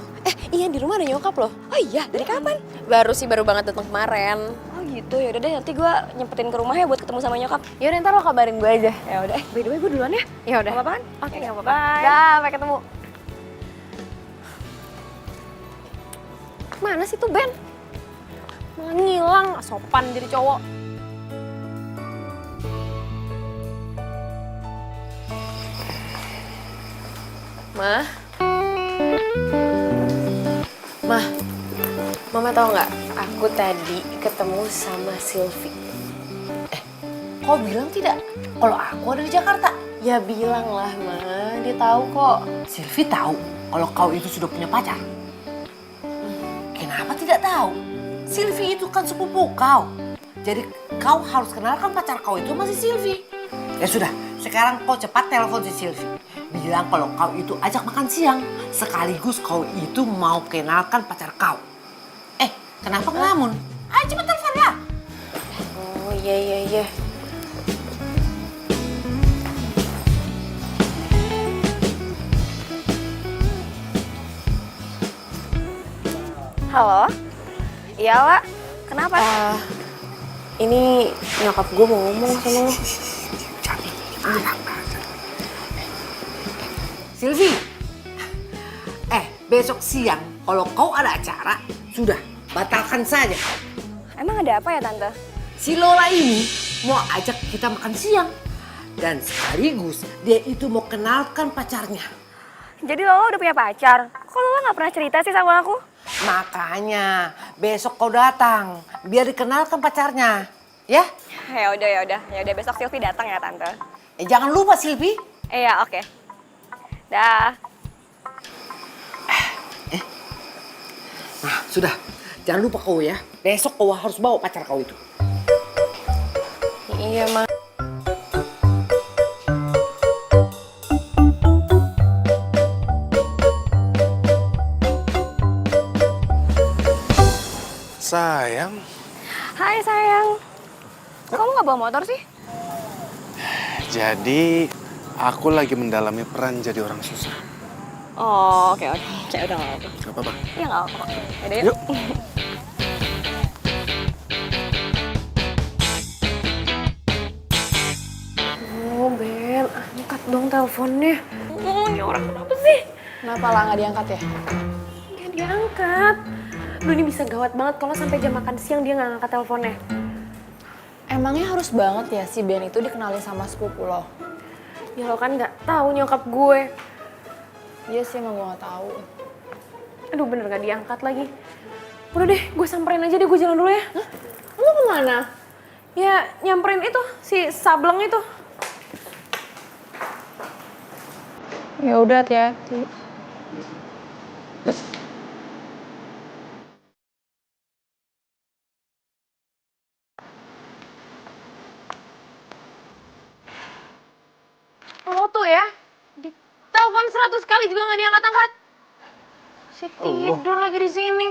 Iya di rumah ada nyokap loh. Oh iya, dari kapan? Baru banget datang kemarin. Oh gitu, yaudah deh nanti gue nyempetin ke rumah ya buat ketemu sama nyokap. Yaudah ntar lo kabarin gue aja. Ya udah, by the way gue duluan ya. Ya udah. Gak apa-apa kan? Oke, Ya, nggak apa-apa. bye. Dah, sampai ketemu. Mana sih tuh Ben? Malah ngilang, sopan jadi cowok. Mah, Mama tahu nggak? Aku tadi ketemu sama Sylvie. Kau bilang tidak? Kalau aku ada di Jakarta. Ya bilang lah, Ma. Dia tahu kok. Sylvie tahu kalau kau itu sudah punya pacar. Kenapa tidak tahu? Sylvie itu kan sepupu kau. Jadi kau harus kenalkan pacar kau itu masih Sylvie. Ya sudah, sekarang kau cepat telepon si Sylvie. Bilang kalau kau itu ajak makan siang. Sekaligus kau itu mau kenalkan pacar kau. Kenapa ngelamun? Ayo cepat telepon ya. Oh iya. Halo? Iya, Wak. Kenapa? Ini nyokap gue mau ngomong sama lo. Sylvie. Besok siang kalau kau ada acara, sudah batalkan saja. Emang ada apa ya, Tante? Si Lola ini mau ajak kita makan siang. Dan sekaligus dia itu mau kenalkan pacarnya. Jadi Lola udah punya pacar? Kok Lola gak pernah cerita sih sama aku? Makanya besok kau datang biar dikenalkan pacarnya. Ya? Ya udah besok Sylvie datang ya, Tante. Jangan lupa Sylvie. Iya, oke. Dah. Nah, sudah. Jangan lupa kau ya. Besok kau harus bawa pacar kau itu. Iya, Ma. Sayang, Hai, sayang. Kamu gak bawa motor sih? jadi aku lagi mendalami peran jadi orang susah. Oh, oke. Udah gak apa-apa. Gak apa-apa. Iya gak apa-apa. Yaudah yuk. Yuk. Oh, Ben, angkat dong teleponnya. Ini orang kenapa sih? Kenapa lah nggak diangkat ya? Nggak diangkat. Duh, ini bisa gawat banget kalau sampai jam makan siang dia nggak ngangkat teleponnya. Emangnya harus banget ya si Ben itu dikenalin sama sepupu lo? Ya lo kan nggak tahu nyokap gue. Iya sih, emang gue nggak tahu. Aduh, bener nggak diangkat lagi. Udah deh, gue samperin aja deh, gue jalan dulu ya. Hah? Lo kemana? Ya nyamperin itu, si Sableng itu. Ya udah, hati-hati. Lo tuh ya, di telepon 100 kali juga nggak diangkat-angkat. Si tidur lagi di sini.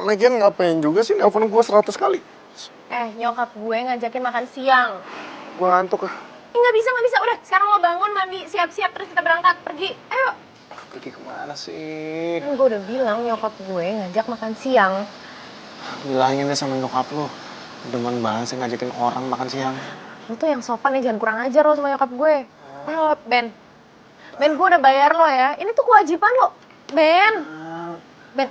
Lagian ngapain juga sih nelfon gue 100 kali? Nyokap gue ngajakin makan siang. Gue ngantuk ah. Nggak bisa. Udah, sekarang lo bangun, mandi, siap-siap, terus kita berangkat. Pergi, ayo. Pergi kemana sih? Kan gue udah bilang nyokap gue ngajak makan siang. Bilangin deh sama nyokap lo. Demen banget sih ngajakin orang makan siang. Lo tuh yang sopan ya, jangan kurang ajar lo sama nyokap gue. Ayo, Ben. Ben, gue udah bayar lo ya. Ini tuh kewajiban lo. Ben. Ben,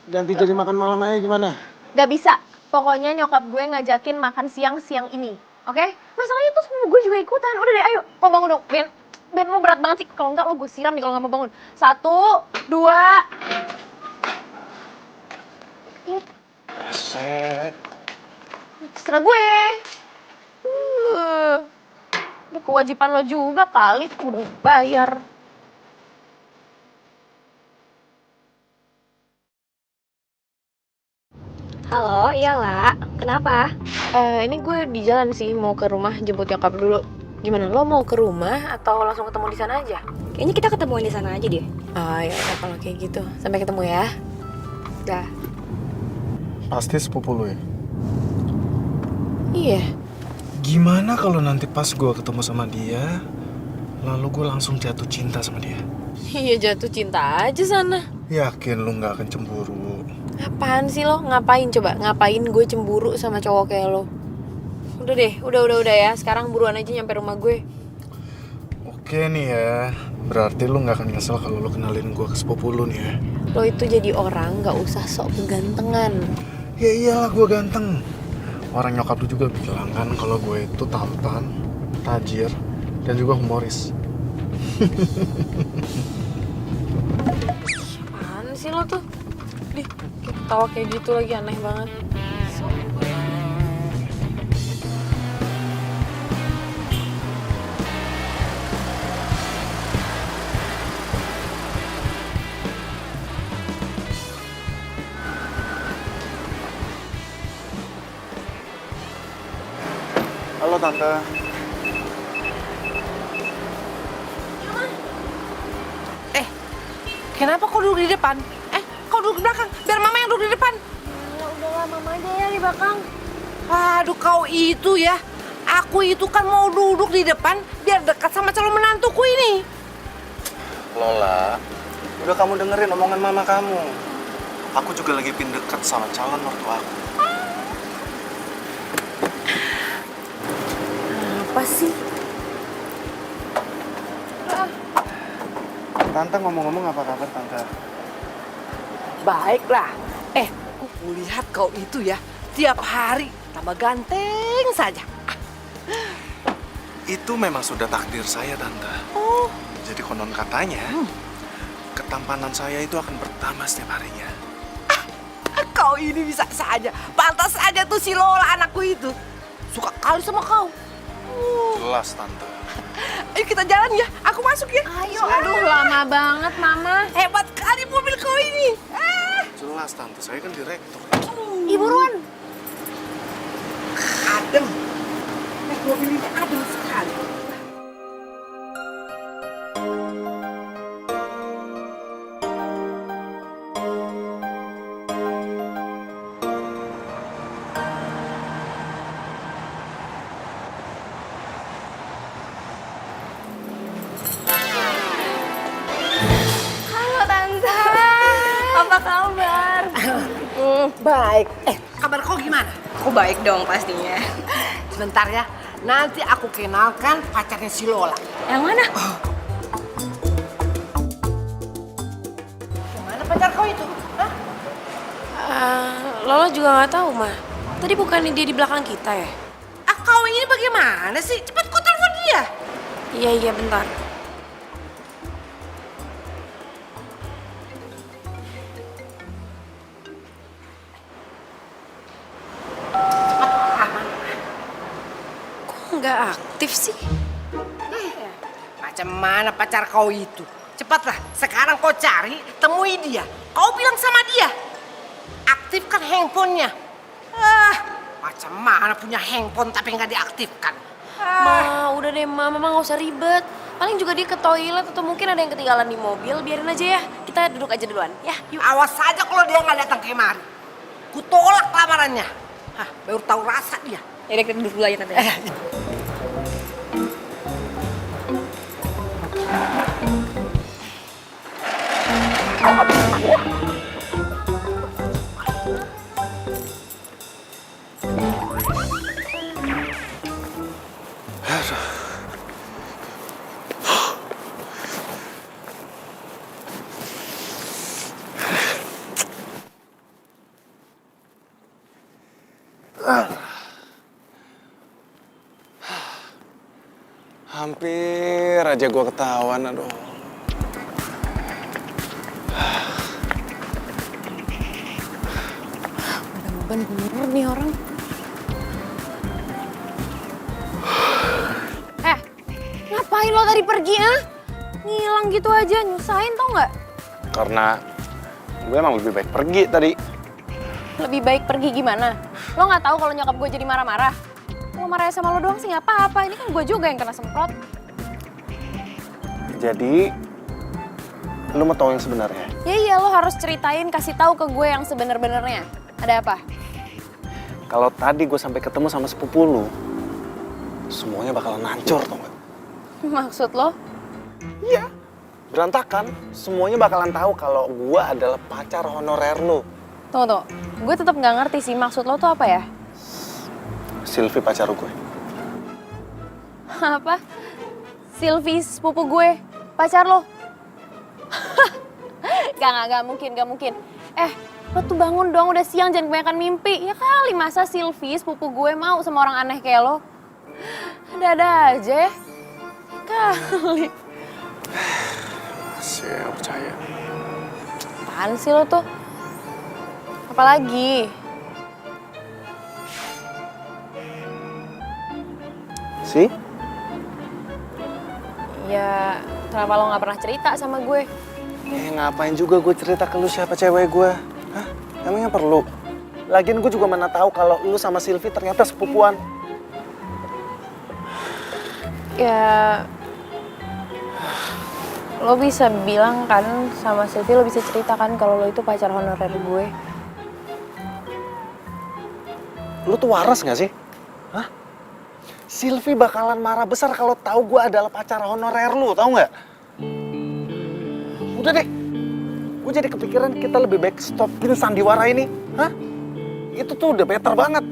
Ganti jadi makan malam aja gimana? gak bisa. Pokoknya nyokap gue ngajakin makan siang ini. Oke? Masalahnya tuh semua gue juga ikutan. Udah deh, ayo. Lo bangun dong, Ben. Ben, lo berat banget sih. Kalau enggak, lo gue siram nih kalau nggak mau bangun. 1, 2. Set. Terserah gue. Ini kewajiban lo juga kali. Udah bayar. Halo, iya lah. Kenapa? Ini gue di jalan sih, mau ke rumah jemput nyokap dulu. Gimana, lo mau ke rumah atau langsung ketemu di sana aja? Kayaknya kita ketemuan di sana aja deh. Oh ya udah kalau kayak gitu. Sampai ketemu ya. Dah. Pasti sepupu lu ya? Iya. Gimana kalau nanti pas gue ketemu sama dia, lalu gue langsung jatuh cinta sama dia? Iya, jatuh cinta aja sana. Yakin lu nggak akan cemburu? Apaan sih lo? Ngapain coba? Ngapain gue cemburu sama cowok kayak lo? Udah deh, udah ya. Sekarang buruan aja nyampe rumah gue. Oke nih ya, berarti lu nggak akan nyesel kalau lu kenalin gue ke sepupu lu nih ya? Lo itu jadi orang gak usah sok kegantengan. Ya iyalah gue ganteng. Orang nyokap lu juga bilang kan kalau gue itu tampan, tajir, dan juga humoris. Apaan sih lo tuh? Dih, ketawa kayak gitu lagi aneh banget. Halo Tante. Kenapa kau duduk di depan? Kau duduk di belakang. Biar mama yang duduk di depan. Ya udahlah, mama aja ya di belakang. Aduh, kau itu ya. Aku itu kan mau duduk di depan biar dekat sama calon menantuku ini. Lola, udah kamu dengerin omongan mama kamu. Aku juga lagi pin dekat sama calon mertua aku. Apa sih? Tante ngomong-ngomong apa kabar Tante? Baiklah. Aku lihat kau itu ya. Tiap hari tambah ganteng saja. Itu memang sudah takdir saya Tante. Oh, Jadi konon katanya, ketampanan saya itu akan bertambah setiap harinya. kau ini bisa saja. Pantas saja tuh si Lola anakku itu. Suka kali sama kau. Jelas Tante. Ayo kita jalan ya. Aku masuk ya. Ayo, aduh lama banget mama. Hebat kali mobil kau ini. Jelas Tante, saya kan direktur. Ih, buruan. Adem. Naik mobil ini adem sekali. Halo Tante. Apa kabar? Baik. Kabar kau gimana? Aku baik dong pastinya. Sebentar ya. Nanti aku kenalkan pacarnya si Lola. Yang mana? Gimana pacar kau itu? Hah? Lola juga nggak tahu mah. Tadi bukannya dia di belakang kita ya? Kau ini bagaimana sih? Cepat kau telepon dia. Iya bentar. Kok nggak aktif sih? Macam mana pacar kau itu? Cepatlah, sekarang kau cari, temui dia. Kau bilang sama dia, aktifkan handphonenya. Macam mana punya handphone tapi nggak diaktifkan? Ma, udah deh mama nggak usah ribet. Paling juga dia ke toilet atau mungkin ada yang ketinggalan di mobil. Biarin aja ya, kita duduk aja duluan. Ya, yuk. Awas saja kalau dia nggak datang kemari. Kutolak lamarannya. Baru tahu rasa dia. Yaudah kita duduk dulu aja Tante. Hampir aja gue ketahuan, aduh. Beban bener nih orang. Ngapain lo tadi pergi, ah? Ngilang gitu aja, nyusahin tau nggak? Karena gue emang lebih baik pergi tadi. Lebih baik pergi gimana? Lo nggak tahu kalau nyokap gue jadi marah-marah? Lo marah sama lo doang sih nggak apa-apa, ini kan gue juga yang kena semprot. Jadi, lu mau tahu yang sebenarnya? Ya iya, lo harus ceritain, kasih tahu ke gue yang sebener-benernya. Ada apa? kalau tadi gue sampai ketemu sama sepupu lu, semuanya bakalan hancur, tau gak? Maksud lo? Iya, berantakan. Semuanya bakalan tahu kalau gue adalah pacar honorer lu. Tunggu. Gue tetap nggak ngerti sih maksud lo tuh apa ya? Sylvie pacar gue. Apa? Sylvie sepupu gue, pacar lo? Gak mungkin. Lo tuh bangun dong, udah siang, jangan kebanyakan mimpi. Ya kali masa Sylvie sepupu gue mau sama orang aneh kayak lo? Ada aja ya. Kali. Masih gak percaya. Apaan sih lo tuh? Apalagi? Sih? Ya, kenapa lo gak pernah cerita sama gue? Ngapain juga gue cerita ke lu siapa cewek gue? Hah? Emangnya perlu? Lagian gue juga mana tahu kalau lu sama Sylvie ternyata sepupuan. Ya, lo bisa bilang kan sama Sylvie, lo bisa ceritakan kalau lo itu pacar honorer gue. Lu tuh waras gak sih? Hah? Sylvie bakalan marah besar kalau tahu gue adalah pacar honorer lu, tahu nggak? Udah deh, gue jadi kepikiran kita lebih baik stopin sandiwara ini. Hah? Itu tuh udah better banget.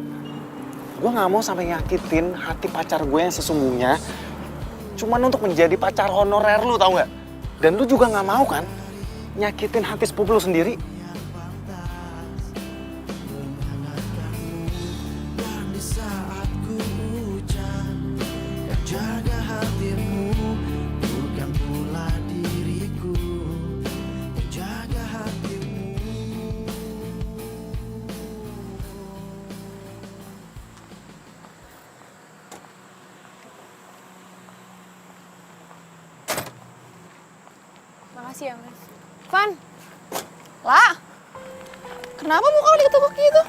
Gue nggak mau sampai nyakitin hati pacar gue yang sesungguhnya cuman untuk menjadi pacar honorer lu, tahu nggak? Dan lu juga nggak mau kan nyakitin hati sepupu lu sendiri. Makasih ya, Mas. Van! Lah! Kenapa muka lo diketuk gitu?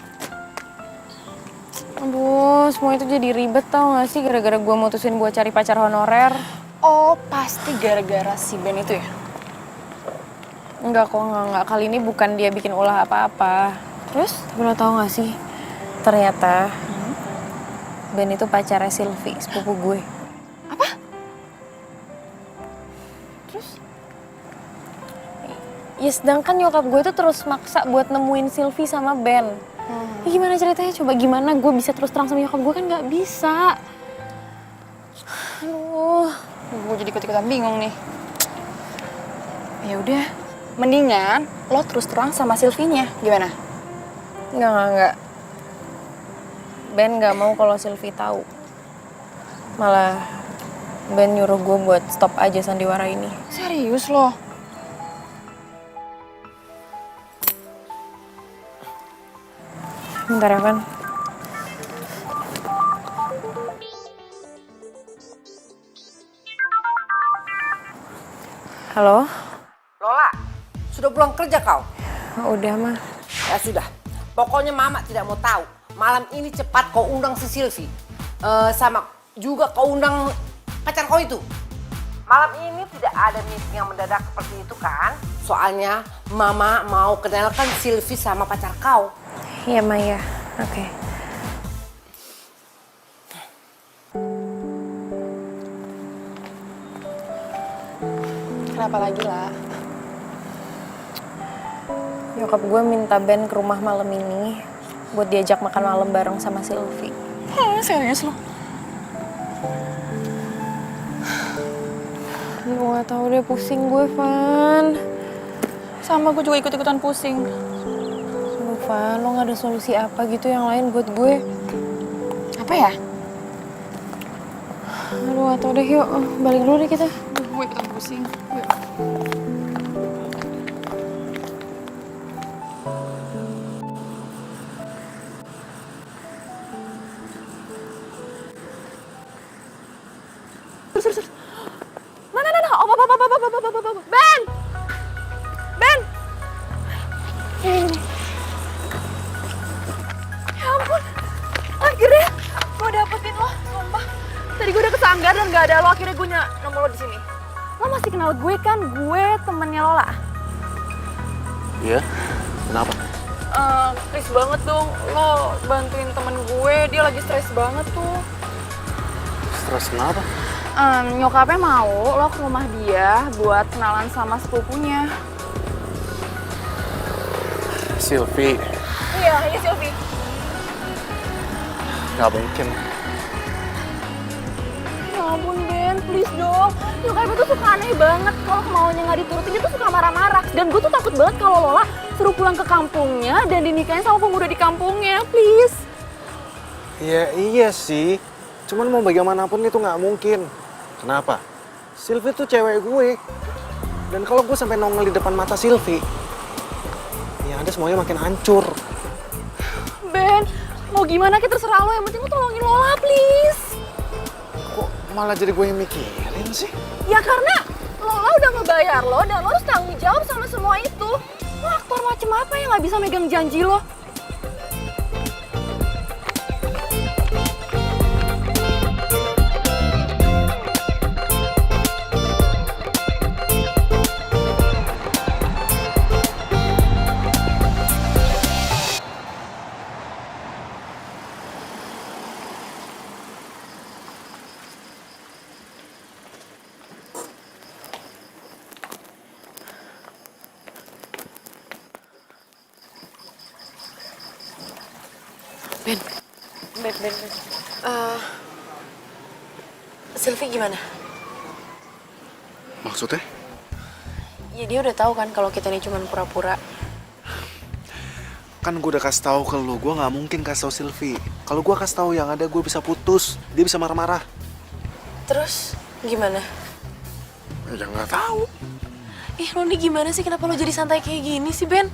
Aduh, semua itu jadi ribet tau gak sih gara-gara gue mutusin buat cari pacar honorer. Oh, pasti gara-gara si Ben itu ya? Enggak kok, enggak. Kali ini bukan dia bikin ulah apa-apa. Terus? Tapi lo tau gak sih, ternyata Ben itu pacarnya Sylvie, sepupu gue. Ya sedangkan nyokap gue tuh terus maksa buat nemuin Sylvie sama Ben. Ya gimana ceritanya? Coba gimana gue bisa terus terang sama nyokap gue, kan nggak bisa. Aduh. Gue jadi ikut-ikutan bingung nih. Ya udah, mendingan lo terus terang sama Sylvie-nya. Gimana? Enggak. Ben nggak mau kalau Sylvie tahu. Malah Ben nyuruh gue buat stop aja sandiwara ini. Serius lo? Bentar ya, Van. Halo? Lola, sudah pulang kerja kau? Udah, mah. Ya sudah, pokoknya mama tidak mau tahu. Malam ini cepat kau undang si Sylvie. Sama juga kau undang pacar kau itu. Malam ini tidak ada meeting yang mendadak seperti itu kan? Soalnya mama mau kenalkan Sylvie sama pacar kau. Iya, Maya. Oke. Kenapa lagi lah? Nyokap gue minta Ben ke rumah malam ini buat diajak makan malam bareng sama Sylvie. Serius lo? Lu gak tau deh, pusing gue, Van. Sama gue juga ikut-ikutan pusing. Aduh, Van, lo gak ada solusi apa gitu yang lain buat gue? Apa ya? Aduh, gak tau deh, yuk. Balik dulu deh kita. Gue ikutan pusing. Yuk. Ben! Ben! Ya ampun, akhirnya gue dapetin lo, sumpah. Tadi gue udah kesanggar dan gak ada lo, akhirnya gue nemu lo di sini. Lo masih kenal gue kan? Gue temennya Lola. Iya? Kenapa? Please banget dong, lo bantuin temen gue, dia lagi stres banget tuh. Stres kenapa? Nyokapnya mau lo ke rumah dia buat kenalan sama sepupunya. Sylvie, Iya Sylvie. nggak mungkin. Ya ampun Ben, please dong. Nyokapnya tuh suka aneh banget kalau maunya nggak diturutin, dia tuh suka marah-marah. Dan gue tuh takut banget kalau Lola suruh pulang ke kampungnya dan dinikahin sama pemuda di kampungnya, please. Iya sih, cuman mau bagaimanapun itu nggak mungkin. Kenapa? Sylvie tuh cewek gue. Dan kalau gue sampai nongol di depan mata Sylvie, ya ada semuanya makin hancur. Ben, mau gimana kita terserah lo, yang penting lo tolongin Lola, please. Kok malah jadi gue yang mikirin sih? Ya karena Lola udah ngebayar lo dan lo harus tanggung jawab sama semua itu. Lo aktor macem apa yang nggak bisa megang janji lo? Ben. Sylvie gimana? Maksudnya? Ya dia udah tahu kan kalau kita ini cuma pura-pura. Kan gue udah kasih tahu ke lu, gue nggak mungkin kasih tahu Sylvie. Kalau gue kasih tahu yang ada gue bisa putus, dia bisa marah-marah. Terus gimana? Ya nggak tahu. Lo nih gimana sih? Kenapa lo jadi santai kayak gini sih, Ben?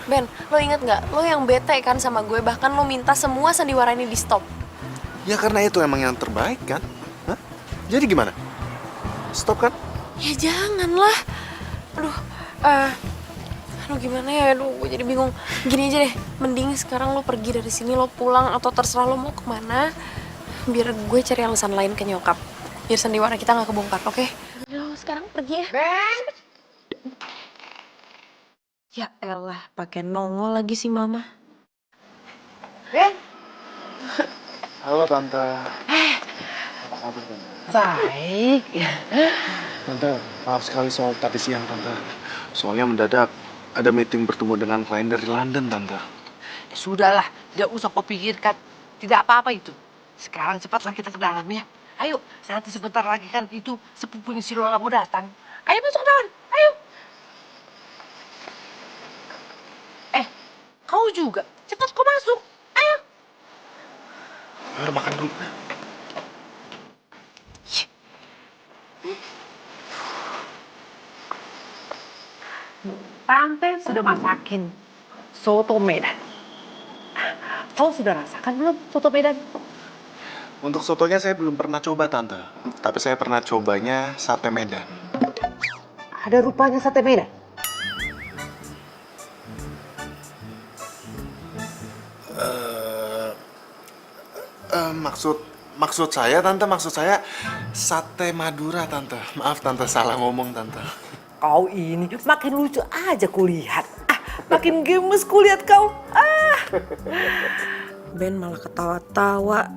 Ben, lo inget nggak? Lo yang bete kan sama gue, bahkan lo minta semua sandiwara ini di stop. Ya karena itu emang yang terbaik kan? Hah? Jadi gimana? Stop kan? Ya janganlah. Aduh gimana ya? Aduh, gue jadi bingung. Gini aja deh, mending sekarang lo pergi dari sini, lo pulang atau terserah lo mau kemana. Biar gue cari alasan lain ke nyokap. Biar sandiwara kita nggak kebongkar, oke? Lo sekarang pergi ya. Ben! Ya elah, pakai nongol lagi si Mama. Ben! Halo Tante. Apa kabar Tante? Baik. Tante, maaf sekali soal tadi siang Tante. Soalnya mendadak ada meeting bertemu dengan klien dari London Tante. Sudahlah, tidak usah kau pikirkan. Tidak apa-apa itu. Sekarang cepatlah kita ke dalam ya. Ayo, nanti sebentar lagi kan itu sepupunya si Lola mau datang. Ayo masuk ke dalam, ayo. Kau juga, cepat kau masuk. Ayo. Ayo makan dulu. Tante sudah masakin soto Medan. Kau sudah rasakan belum soto Medan? Untuk sotonya saya belum pernah coba Tante. Tapi saya pernah cobanya sate Medan. Ada rupanya sate Medan. Maksud saya Tante, maksud saya sate Madura Tante. Maaf Tante, salah ngomong Tante. Kau ini makin lucu aja kulihat. Makin gemes kulihat kau. Ben malah ketawa-tawa.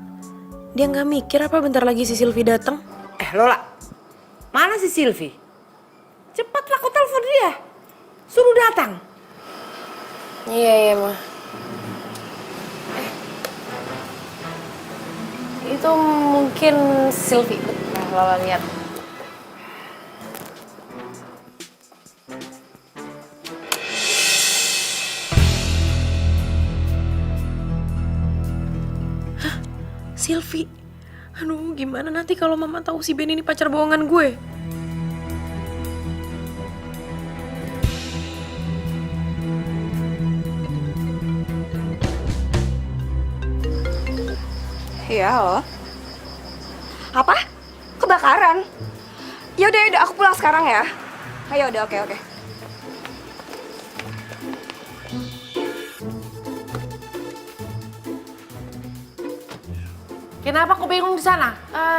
Dia nggak mikir apa bentar lagi si Sylvie datang. Lola, mana si Sylvie? Cepatlah kau telepon dia. Suruh datang. Iya, mah. Itu mungkin Sylvie. Nah, Lola lihat. Hah? Sylvie? Aduh, gimana nanti kalau Mama tahu si Ben ini pacar bohongan gue? Iya, halo. Apa? Kebakaran? Yaudah, aku pulang sekarang ya. Ayo, udah, oke. Kenapa kau bingung di sana?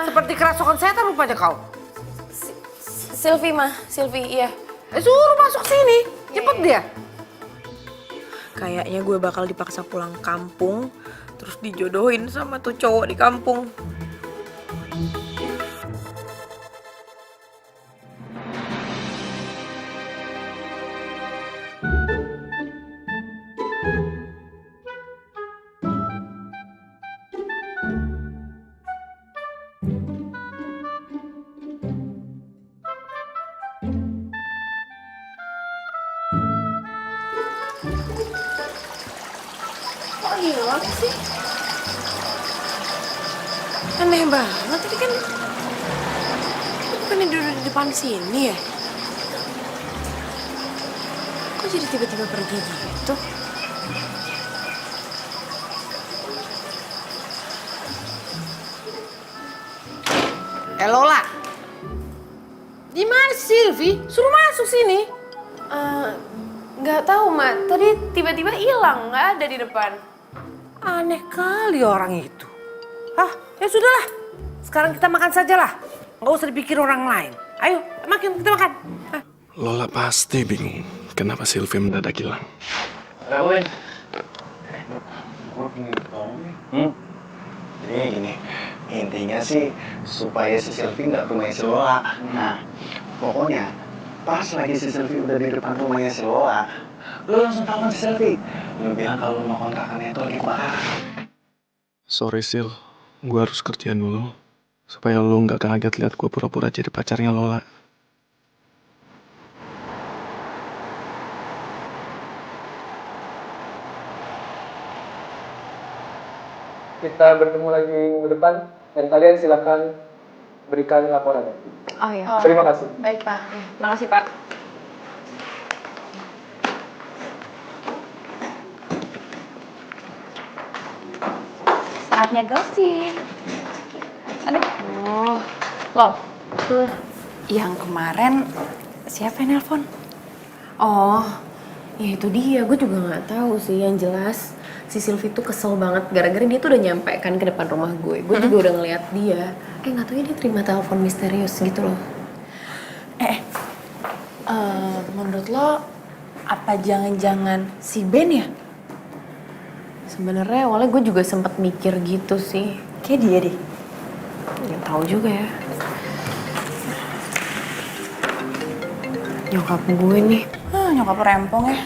Seperti kerasukan setan rupanya kau. Sylvie, Mah. Sylvie, iya. Suruh masuk sini. Cepet dia. Kayaknya gue bakal dipaksa pulang kampung, terus dijodohin sama tuh cowok di kampung. Kok hilang sih? Aneh banget, tadi kan bukannya duduk di depan sini ya? Kok jadi tiba-tiba pergi gitu? Lola, di mana Silvi? Suruh masuk sini. Nggak tahu, Mak. Tadi tiba-tiba hilang, nggak ada di depan. Aneh kali orang itu. Hah, ya sudahlah. Sekarang kita makan sajalah. Nggak usah dipikir orang lain. Ayo, makin kita makan. Hah. Lola pasti bingung kenapa Sylvie mendadak hilang. Gue pengen tahu nih. Jadi gini, intinya sih supaya si Sylvie nggak ke rumahnya si Lola. Nah, pokoknya pas lagi si Sylvie udah di depan rumahnya si Lola, lu langsung telepon si Sylvie. Lu bilang kalau rumah kontrakannya itu lagi kebakaran. Sorry Sil, gue harus kerjaan dulu. Supaya lo nggak kaget lihat gue pura-pura jadi pacarnya Lola. Kita bertemu lagi minggu depan dan kalian silakan berikan laporan. Oh iya. Terima kasih. Baik, Pak. Makasih, Pak. Saatnya gosip. Aduh. Oh, loh. Yang kemarin siapa yang nelpon? Oh, ya itu dia. Gue juga nggak tahu sih. Yang jelas si Sylvie tuh kesel banget gara-gara dia tuh udah nyampe kan ke depan rumah gue. Gue juga udah ngeliat dia. Nggak tahu dia terima telepon misterius gitu loh. Menurut lo apa jangan-jangan si Ben ya? Sebenarnya awalnya gue juga sempat mikir gitu sih. Kayak dia deh. Nggak tahu juga ya. Nyokap gue nih. Nyokap lo rempong ya.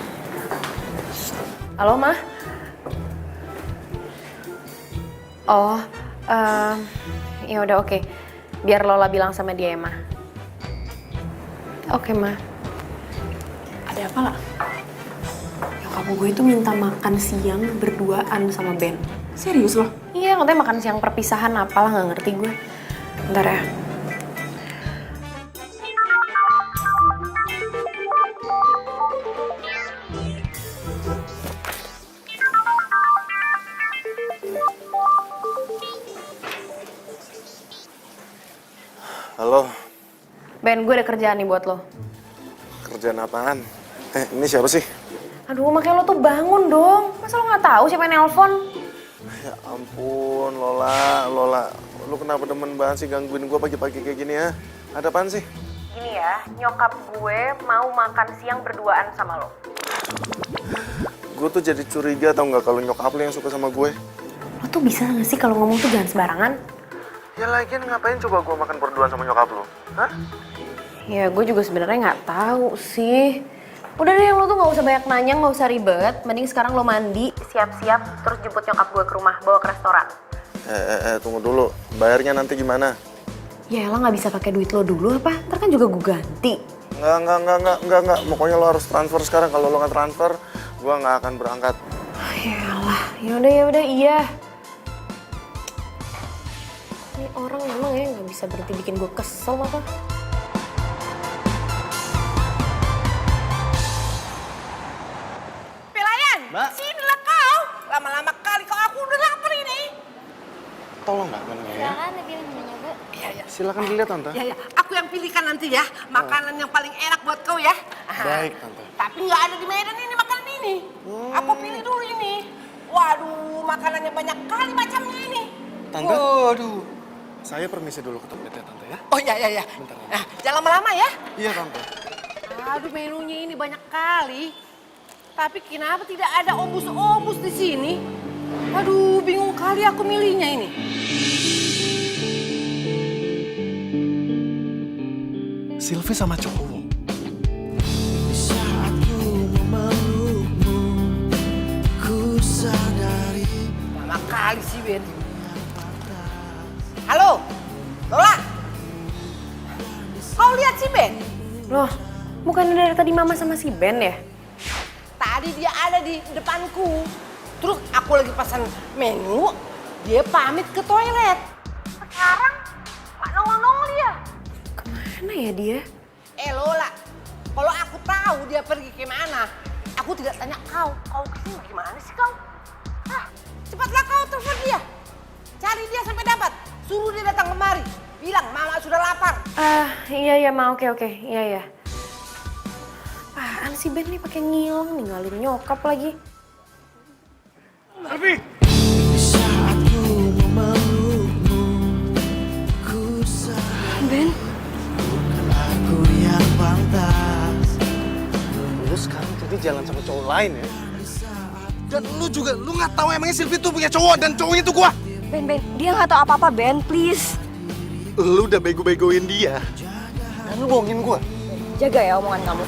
Halo, Ma? Oh, ya udah oke. Biar Lola bilang sama dia ya, Ma. Oke, Ma. Ada apa lah? Nyokap gue itu minta makan siang berduaan sama Ben. Serius lo? Iya, katanya makan siang perpisahan apalah, nggak ngerti gue. Bentar ya. Halo, Ben, gue ada kerjaan nih buat lo. kerjaan apaan? Ini siapa sih? Aduh, makanya lo tuh bangun dong. Masa lo nggak tahu siapa yang nelpon? Ya ampun, Lola. Lu kenapa demen banget sih gangguin gue pagi-pagi kayak gini ya? Ada apaan sih? Gini ya, nyokap gue mau makan siang berduaan sama lo. Gue tuh jadi curiga tau nggak kalau nyokap lu yang suka sama gue. Lo tuh bisa nggak sih kalau ngomong tuh jangan sembarangan? Ya lagian ngapain coba gue makan berduaan sama nyokap lu? Hah? Ya gue juga sebenarnya nggak tahu sih. Udah deh, lo tuh nggak usah banyak nanya, nggak usah ribet. Mending sekarang lo mandi, siap-siap, terus jemput nyokap gue ke rumah, bawa ke restoran. Tunggu dulu. Bayarnya nanti gimana? Ya elah, nggak bisa pakai duit lo dulu apa? Ntar kan juga gue ganti. Enggak. Pokoknya lo harus transfer sekarang. Kalau lo nggak transfer, gue nggak akan berangkat. Ya elah, yaudah iya. Ini orang emang ya nggak bisa berhenti bikin gue kesel apa? Pelayan, Mbak. sinilah kau. Lama-lama kali kau, aku udah lapar ini. Tolong nggak menunya ya? Iya. Silakan dilihat tante. Ya, aku yang pilihkan nanti ya. Makanan yang paling enak buat kau ya. Baik tante. Tapi nggak ada di Medan ini makanan ini. Aku pilih dulu ini. Waduh, makanannya banyak kali macamnya ini. Tante? Waduh. Saya permisi dulu ke toiletnya tante ya. Oh iya. Bentar. Nah, jangan lama-lama ya. Iya tante. Aduh, menunya ini banyak kali. Tapi kenapa tidak ada obus-obus di sini? Aduh, bingung kali aku milihnya ini. Sylvie sama cowok. Lama kali sih, Ben. Halo, Lola. Kau lihat si Ben? Loh, bukannya dari tadi Mama sama si Ben ya? Tadi dia ada di depanku. Terus aku lagi pesan menu, dia pamit ke toilet. Sekarang nggak nongol-nongol dia. Kemana ya dia? Lola, kalau aku tahu dia pergi kemana, aku tidak tanya kau. Kau kesini gimana sih kau? Cepatlah kau telepon dia. Cari dia sampai dapat. Suruh dia datang kemari. Bilang Mama sudah lapar. Iya Ma, oke. Iya. Apaan sih Ben nih pakai ngilang ninggalin nyokap lagi? Sylvie! Ben, Lu sekarang jadi jalan sama cowok lain ya? Dan lu juga, lu nggak tahu emangnya Sylvie tuh punya cowok dan cowoknya tuh gua. Ben, dia nggak tahu apa-apa, Ben, please. Lu udah bego-begoin dia. Dan lu bohongin gua. Jaga ya omongan kamu.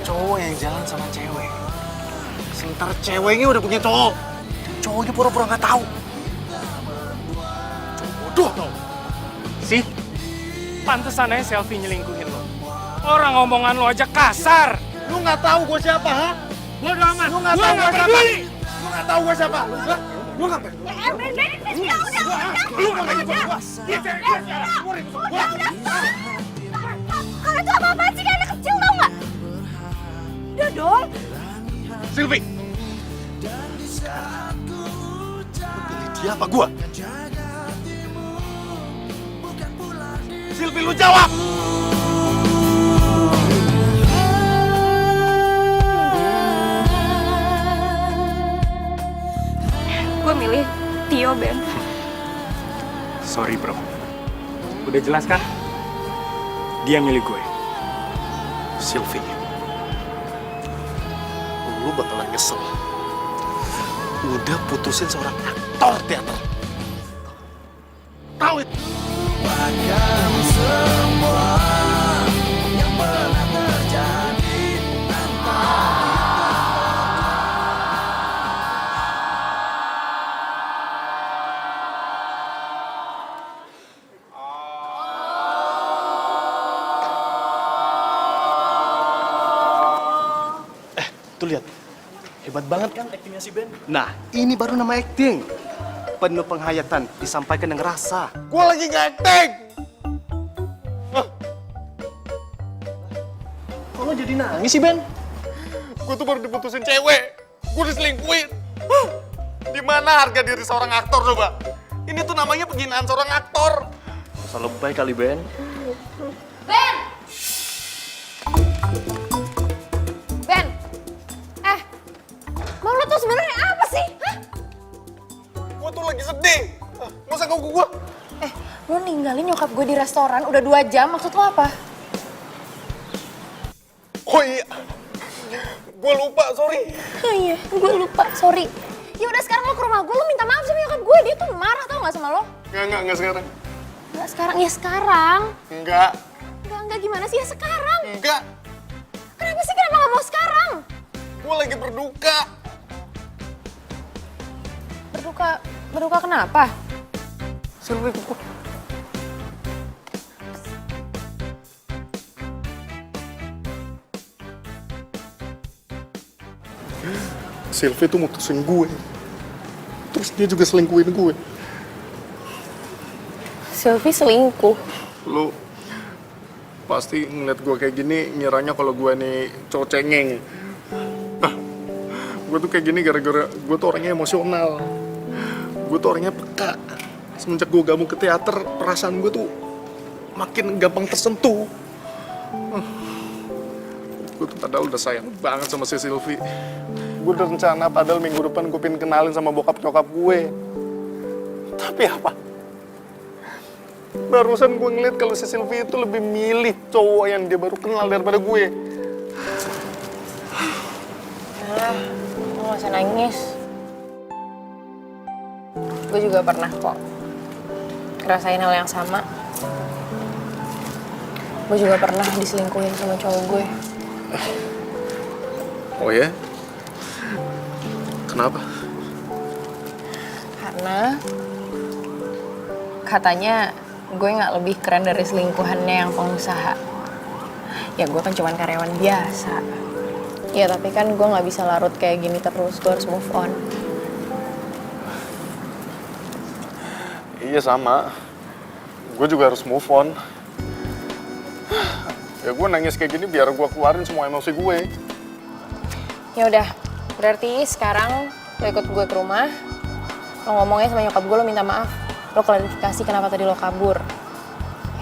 Cowok yang jalan sama cewek. Sementara ceweknya udah punya cowok. Dan cowoknya pura-pura nggak tahu. Cowok bodoh tau. Sih, pantesan aja selfie nyelingkuhin lo. Orang omongan lo aja kasar. Lu nggak tahu gua siapa, ha? Bodoh amat. Lu nggak tahu gua siapa? Lu nggak taw gua siapa? Hah? Lu nggak tahu? Ben, udah. Lu nggak tahu gua? Dia cewek gua sekarang. Gua ribut gua. Kalian tuh apa-apaan sih, kayak anak kecil tau nggak? Udah dong. Sylvie. Sekarang lu pilih dia apa gua? Sylvie, lu jawab! Gue milih Tio, Ben. Sorry bro. Udah jelas kan? Dia milik gue. Sylvie, lu bakalan nyesel. Udah putusin seorang aktor teater. Tahu itu? Tuh lihat, hebat banget kan aktingnya si Ben? Nah, ini baru nama akting. Penuh penghayatan, disampaikan dengan rasa. Gua lagi nggak akting. Kok lo jadi nangis sih, Ben? Gua tuh baru diputusin cewek. Gua diselingkuhin. Di mana harga diri seorang aktor coba? Ini tuh namanya penghinaan seorang aktor. Masa lebay kali, Ben? Ben! Mau lo tuh sebenarnya apa sih? Hah? Gua tuh lagi sedih. Nggak usah ganggu gua. Lo ninggalin nyokap gue di restoran udah 2 jam, maksud lo apa? Oh iya. Gua lupa, sorry. Oh iya, gue lupa, sorry. Ya udah sekarang lo ke rumah gue, lo minta maaf sama nyokap gue, dia tuh marah tau gak sama lo? Nggak sekarang. Enggak sekarang, ya sekarang. Enggak. Enggak gimana sih, ya sekarang. Enggak. Kenapa sih, kenapa gak mau sekarang? Gua lagi berduka. Berduka kenapa? Sylvie, gua... Sylvie tuh mutusin gue. Terus dia juga selingkuhin gue. Sylvie selingkuh. Lu pasti ngeliat gue kayak gini ngiranya kalau gue nih cowok cengeng. Gue tuh kayak gini gara-gara gue tuh orangnya emosional. Gue tuh orangnya peka. Semenjak gue gabung ke teater, perasaan gue tuh makin gampang tersentuh. Gue tuh padahal udah sayang banget sama si Sylvie. Gue udah rencana padahal minggu depan gue pengen kenalin sama bokap nyokap gue. Tapi apa? Barusan gue ngeliat kalau si Sylvie itu lebih milih cowok yang dia baru kenal daripada gue. Lo gak usah nangis. Gue juga pernah kok ngerasain hal yang sama. Gue juga pernah diselingkuhin sama cowok gue. Oh ya? Kenapa? Karena katanya gue nggak lebih keren dari selingkuhannya yang pengusaha. Ya gue kan cuman karyawan biasa. Ya tapi kan gue nggak bisa larut kayak gini terus, gue harus move on. Iya sama. Gue juga harus move on. Ya gue nangis kayak gini biar gue keluarin semua emosi gue. Ya udah, berarti sekarang lo ikut gue ke rumah. Lo ngomongnya sama nyokap gue, lo minta maaf. Lo klarifikasi kenapa tadi lo kabur.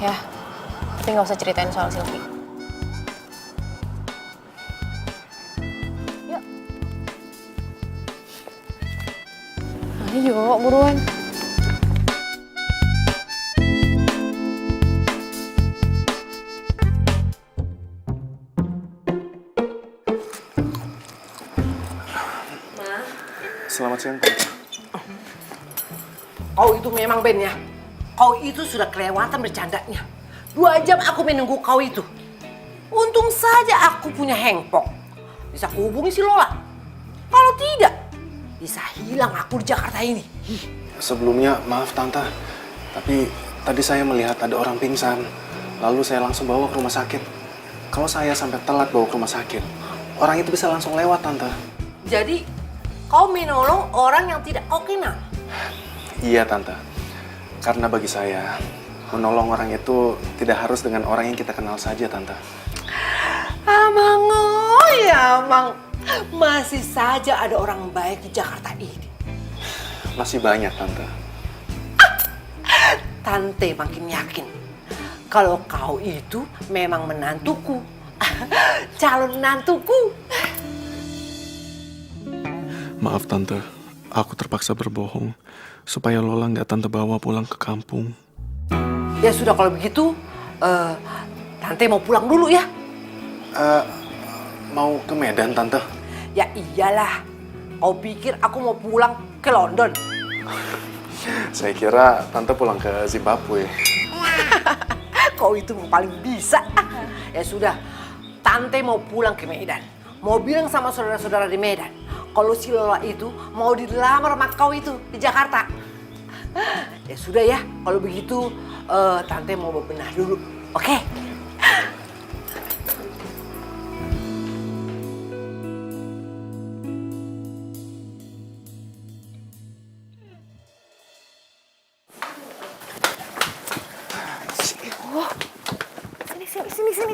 Ya, tapi nggak usah ceritain soal Sylvie. Yuk. Ayo, buruan. Selamat siang, Tante. Kau itu memang Ben ya. Kau itu sudah kelewatan bercandanya. 2 jam aku menunggu kau itu. Untung saja aku punya handphone. Bisa kuhubungi si Lola. Kalau tidak, bisa hilang aku di Jakarta ini. Sebelumnya, maaf Tante. Tapi tadi saya melihat ada orang pingsan. Lalu saya langsung bawa ke rumah sakit. Kalau saya sampai telat bawa ke rumah sakit, orang itu bisa langsung lewat, Tante. Jadi, kau menolong orang yang tidak kau kenal. Iya, Tante. Karena bagi saya, menolong orang itu tidak harus dengan orang yang kita kenal saja, Tante. Amang, oh ya Amang. Masih saja ada orang baik di Jakarta ini. Masih banyak, Tante. Tante makin yakin kalau kau itu memang menantuku. Calon menantuku. Maaf, Tante. Aku terpaksa berbohong supaya Lola nggak Tante bawa pulang ke kampung. Ya sudah kalau begitu, Tante mau pulang dulu ya. Mau ke Medan, Tante? Ya iyalah. Kau pikir aku mau pulang ke London? Saya kira Tante pulang ke Zimbabwe. Kau itu paling bisa. Ya sudah, Tante mau pulang ke Medan. Mau bilang sama saudara-saudara di Medan kalau si Lola itu mau dilamar sama kau itu di Jakarta. Ya sudah ya, kalau begitu Tante mau bebenah dulu, oke?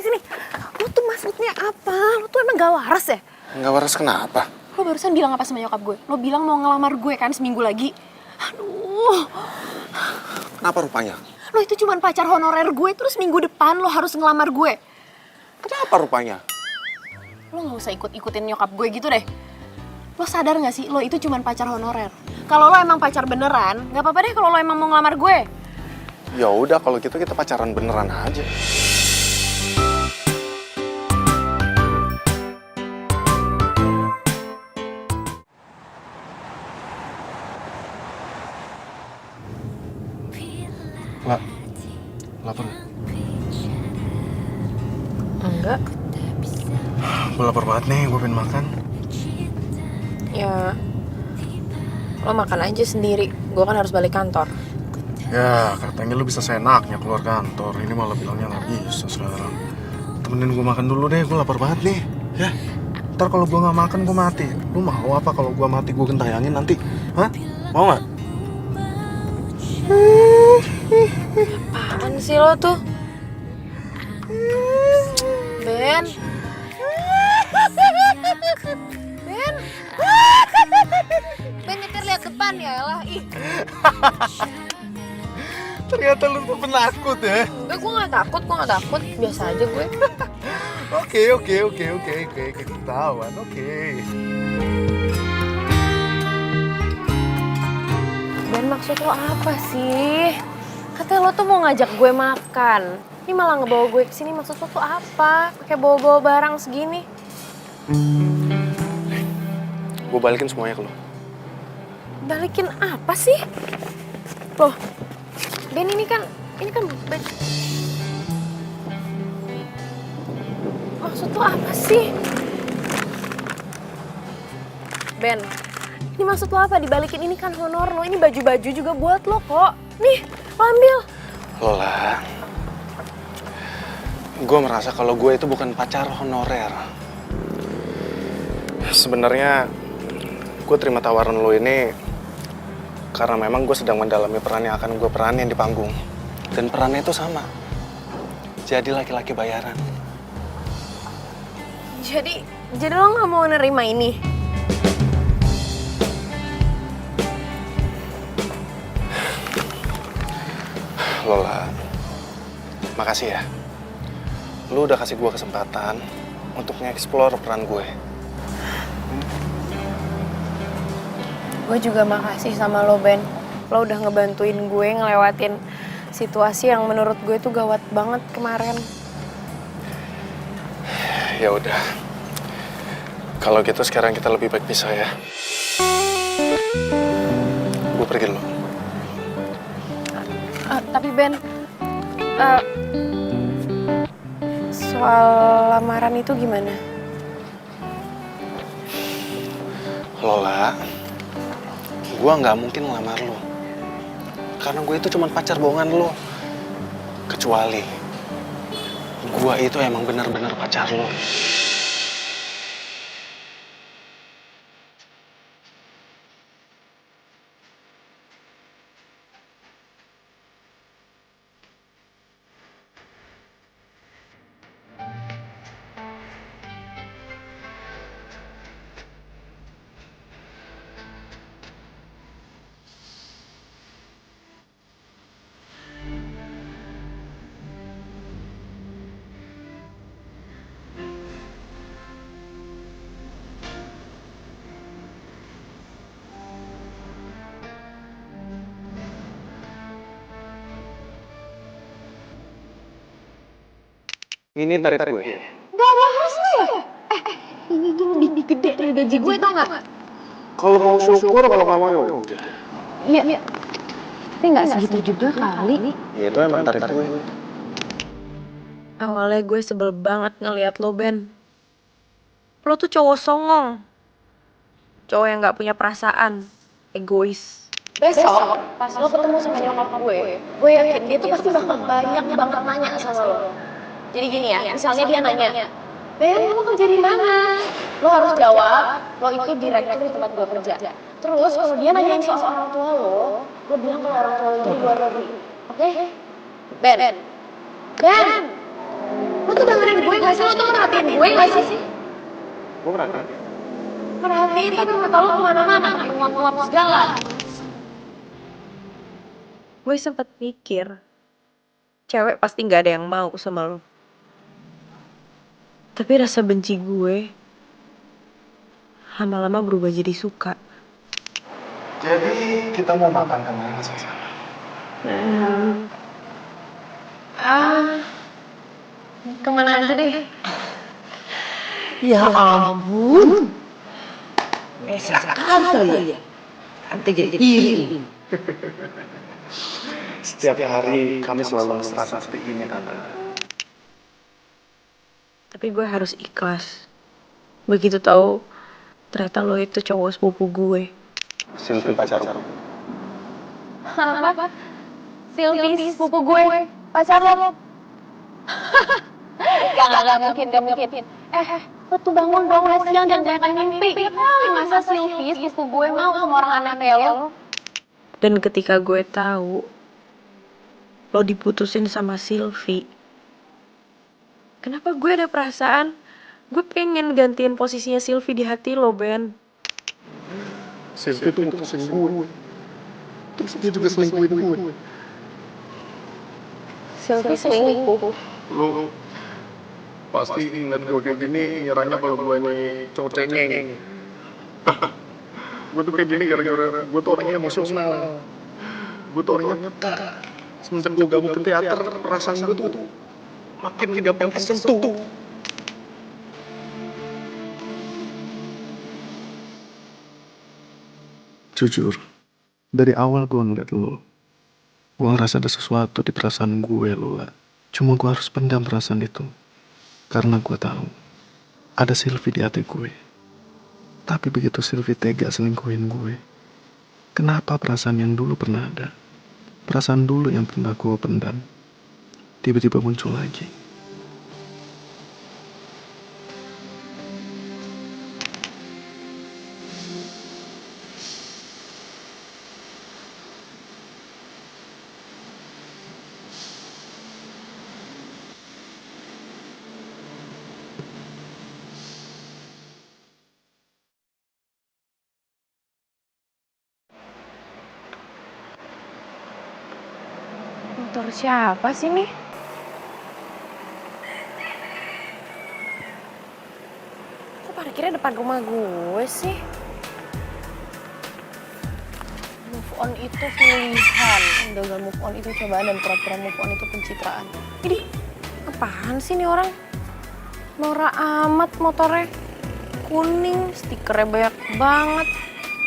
Sini. Lo tuh maksudnya apa? Lo tuh emang gak waras ya? Nggak waras kenapa? Lo barusan bilang apa sama nyokap gue? Lo bilang mau ngelamar gue kan seminggu lagi? Aduh. Kenapa rupanya? Lo itu cuma pacar honorer gue, terus minggu depan lo harus ngelamar gue. Kenapa rupanya? Lo gak usah ikut-ikutin nyokap gue gitu deh. Lo sadar gak sih, lo itu cuma pacar honorer. Kalau lo emang pacar beneran, gak apa-apa deh kalau lo emang mau ngelamar gue. Ya udah kalau gitu kita pacaran beneran aja. Lapar nggak? Enggak. Gue lapar banget nih, gue pengen makan. Ya, lo makan aja sendiri. Gue kan harus balik kantor. Ya, katanya lu bisa seenaknya keluar kantor. Ini malah bilangnya nggak bisa sekarang. Temenin gue makan dulu deh, gue lapar banget nih. Ya, ntar kalau gue nggak makan gue mati. Lu mau apa kalau gue mati gue gentayangin nanti? Hah? Mau nggak? Apaan sih lo tuh? Ben. Ben nyetir lihat depan ya elah. Ih. Ternyata lu tuh penakut ya. Enggak, gue gak takut. Biasa aja gue. Oke, ketahuan, oke. Ben, maksud lo apa sih? Katanya lo tuh mau ngajak gue makan. Ini malah ngebawa gue kesini, maksud lo tuh apa? Pakai bawa-bawa barang segini. Gue balikin semuanya ke lo. Balikin apa sih? Loh, Ben ini kan baju. Maksud lo apa sih? Ben, ini maksud lo apa? Dibalikin, ini kan honor lo, ini baju-baju juga buat lo kok. Nih, lo ambil. Lola, gue merasa kalau gue itu bukan pacar honorer. Sebenarnya gue terima tawaran lo ini karena memang gue sedang mendalami peran yang akan gue peranin di panggung. Dan perannya itu sama, jadi laki-laki bayaran. Jadi lo nggak mau nerima ini? Lola, makasih ya. Lu udah kasih gue kesempatan untuk nge-explore peran gue. Gue juga makasih sama lo, Ben. Lo udah ngebantuin gue ngelewatin situasi yang menurut gue tuh gawat banget kemarin. Ya udah. Kalau gitu sekarang kita lebih baik pisah ya. Gue pergi dulu. Tapi Ben, soal lamaran itu gimana? Lola, gue nggak mungkin ngelamar lo. Karena gue itu cuma pacar bohongan lo. Kecuali gue itu emang benar-benar pacar lo. Ini tarif gue. Gak ada harusnya ya? Ini tuh lebih gede dari gaji gue tau gak? Kalau mau syukur, kalau nggak mau ya udah. Iya. Tapi gak segitu juga kali. Ya itu emang tarif gue. Awalnya gue sebel banget ngeliat lo, Ben. Lo tuh cowok songong. Cowok yang gak punya perasaan. Egois. Besok, pas lo ketemu sama nyokap gue yakin dia tuh pasti bakal banyak banget nanya sama lo. Jadi gini ya, misalnya dia nanya, Ben, lo kerja di mana? Lo harus jawab, lo itu direktur di tempat gue kerja. Terus kalau dia nanyain soal orang tua lo bilang kalau orang tua lo itu di luar negeri. Oke? Ben, lo tuh dengerin gue gak sih? Lo tuh merhatiin gue gak sih? Gue perhatiin. Merhatiin tapi mata lo kemana-mana, nguap-nguap segala. Gue sempet mikir, cewek pasti gak ada yang mau sama lo. Tapi rasa benci gue lama-lama berubah jadi suka. Jadi kita mau makan kemana sayang? Kemana aja deh? Ya ampun. Bisa kali ya. Nanti jadi iri. Setiap hari kami selalu mesra seperti ini, Tante. Tapi gue harus ikhlas. Begitu tahu ternyata lo itu cowok sepupu gue. Sylvie pacarku. Apa? Sylvie, sepupu gue, pacar lo. Gak mungkin. Lo tuh bangun dong, siang jangan banyak mimpi. Masa Sylvie, sepupu gue mau sama orang aneh kayak lo? Dan ketika gue tahu lo diputusin sama Sylvie, kenapa gue ada perasaan gue pengen gantiin posisinya Sylvie di hati lo, Ben. Sylvie tuh mutusin gue. Terus dia juga selingkuhin gue. Sylvie selingkuh. Lo pasti ingat gue kayak gini, nyerangnya kalau gue nih cowok cengeng. Gue tuh kayak gini gara-gara gue tuh orangnya emosional. Gue tuh orangnya Semenjak gue gabung ke teater, perasaan gue tuh makin gampang tersentuh. Jujur, dari awal gue ngeliat lo, gue ngerasa ada sesuatu di perasaan gue, Lola. Cuma gue harus pendam perasaan itu. Karena gue tahu, ada Sylvie di hati gue. Tapi begitu Sylvie tega selingkuhin gue, kenapa perasaan yang dulu pernah ada, perasaan dulu yang pernah gue pendam, tiba-tiba muncul lagi. Motor siapa sih nih? Kok parkirnya depan rumah gue sih? Move on itu pilihan, gagal move on itu cobaan, dan pura-pura move on itu pencitraan. Ini apaan sih nih orang? Norak amat motornya. Kuning, stikernya banyak banget.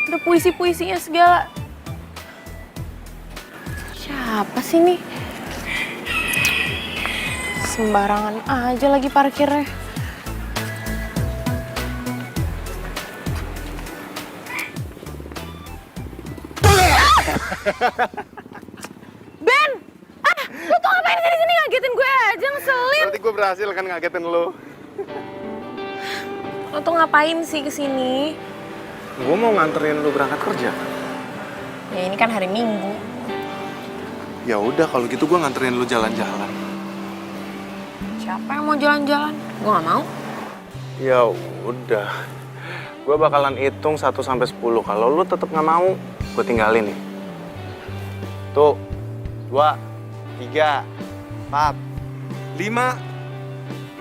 Ada puisi-puisinya segala. Siapa sih nih? Sembarangan aja lagi parkirnya. Ben! Ah! Lu tuh ngapain sih di sini ngagetin gue aja, ngeselin. Berarti gue berhasil kan ngagetin lo. Lo tuh ngapain sih kesini? Gue mau nganterin lo berangkat kerja. Ya ini kan hari Minggu. Ya udah kalau gitu gue nganterin lo jalan-jalan. Siapa yang mau jalan-jalan? Gue gak mau. Ya udah. Gue bakalan hitung 1 sampai 10. Kalau lo tetap nggak mau, gue tinggalin nih. Tuh, 2, 3, 4, 5,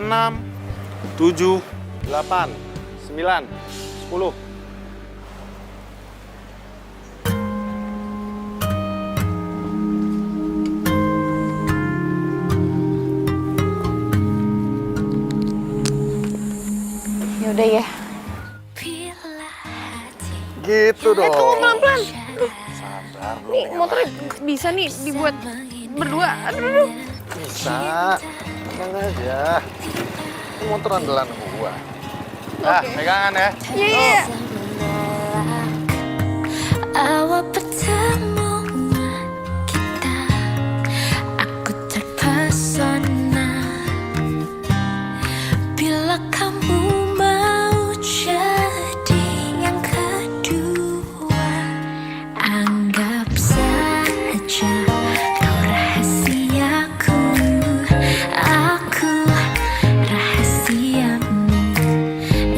6, 7, 8, 9, 10. Yaudah ya. Gitu dong. Tunggu pelan-pelan. Sabar lo. Nih motornya bisa nih dibuat berdua. Aduh. Bisa. Tenang aja. Ini motor andalan gua. Ah, pegangan ya. Iya. Awal pertemuan kita, aku terpesona. Bila kamu mau jadi yang kedua, anggap saja kau rahasiaku, aku rahasiamu.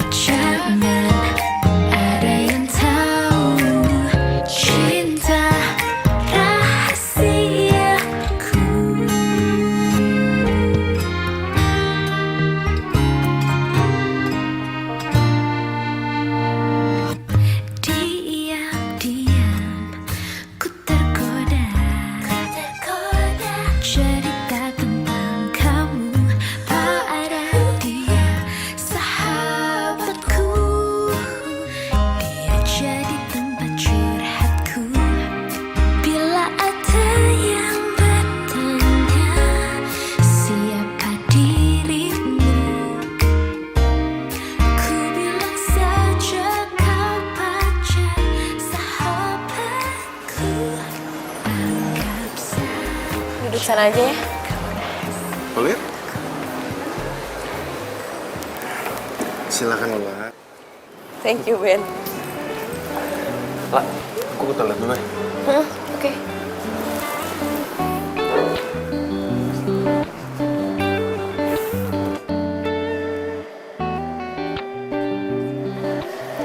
Jangan ada yang tahu cinta rahasiaku. Diam-diam ku tergoda cerita tentang kamu pada dia, sahabatku. Dia jadi tempat curhatku. Bila ada yang bertanya siapa dirimu, ku bilang saja kau pacar sahabatku. Anggap saja. Duduk sana aja ya. Boleh? Silakan Lola. Thank you, Ben. Lah, aku ke toilet dulu ya. Oke.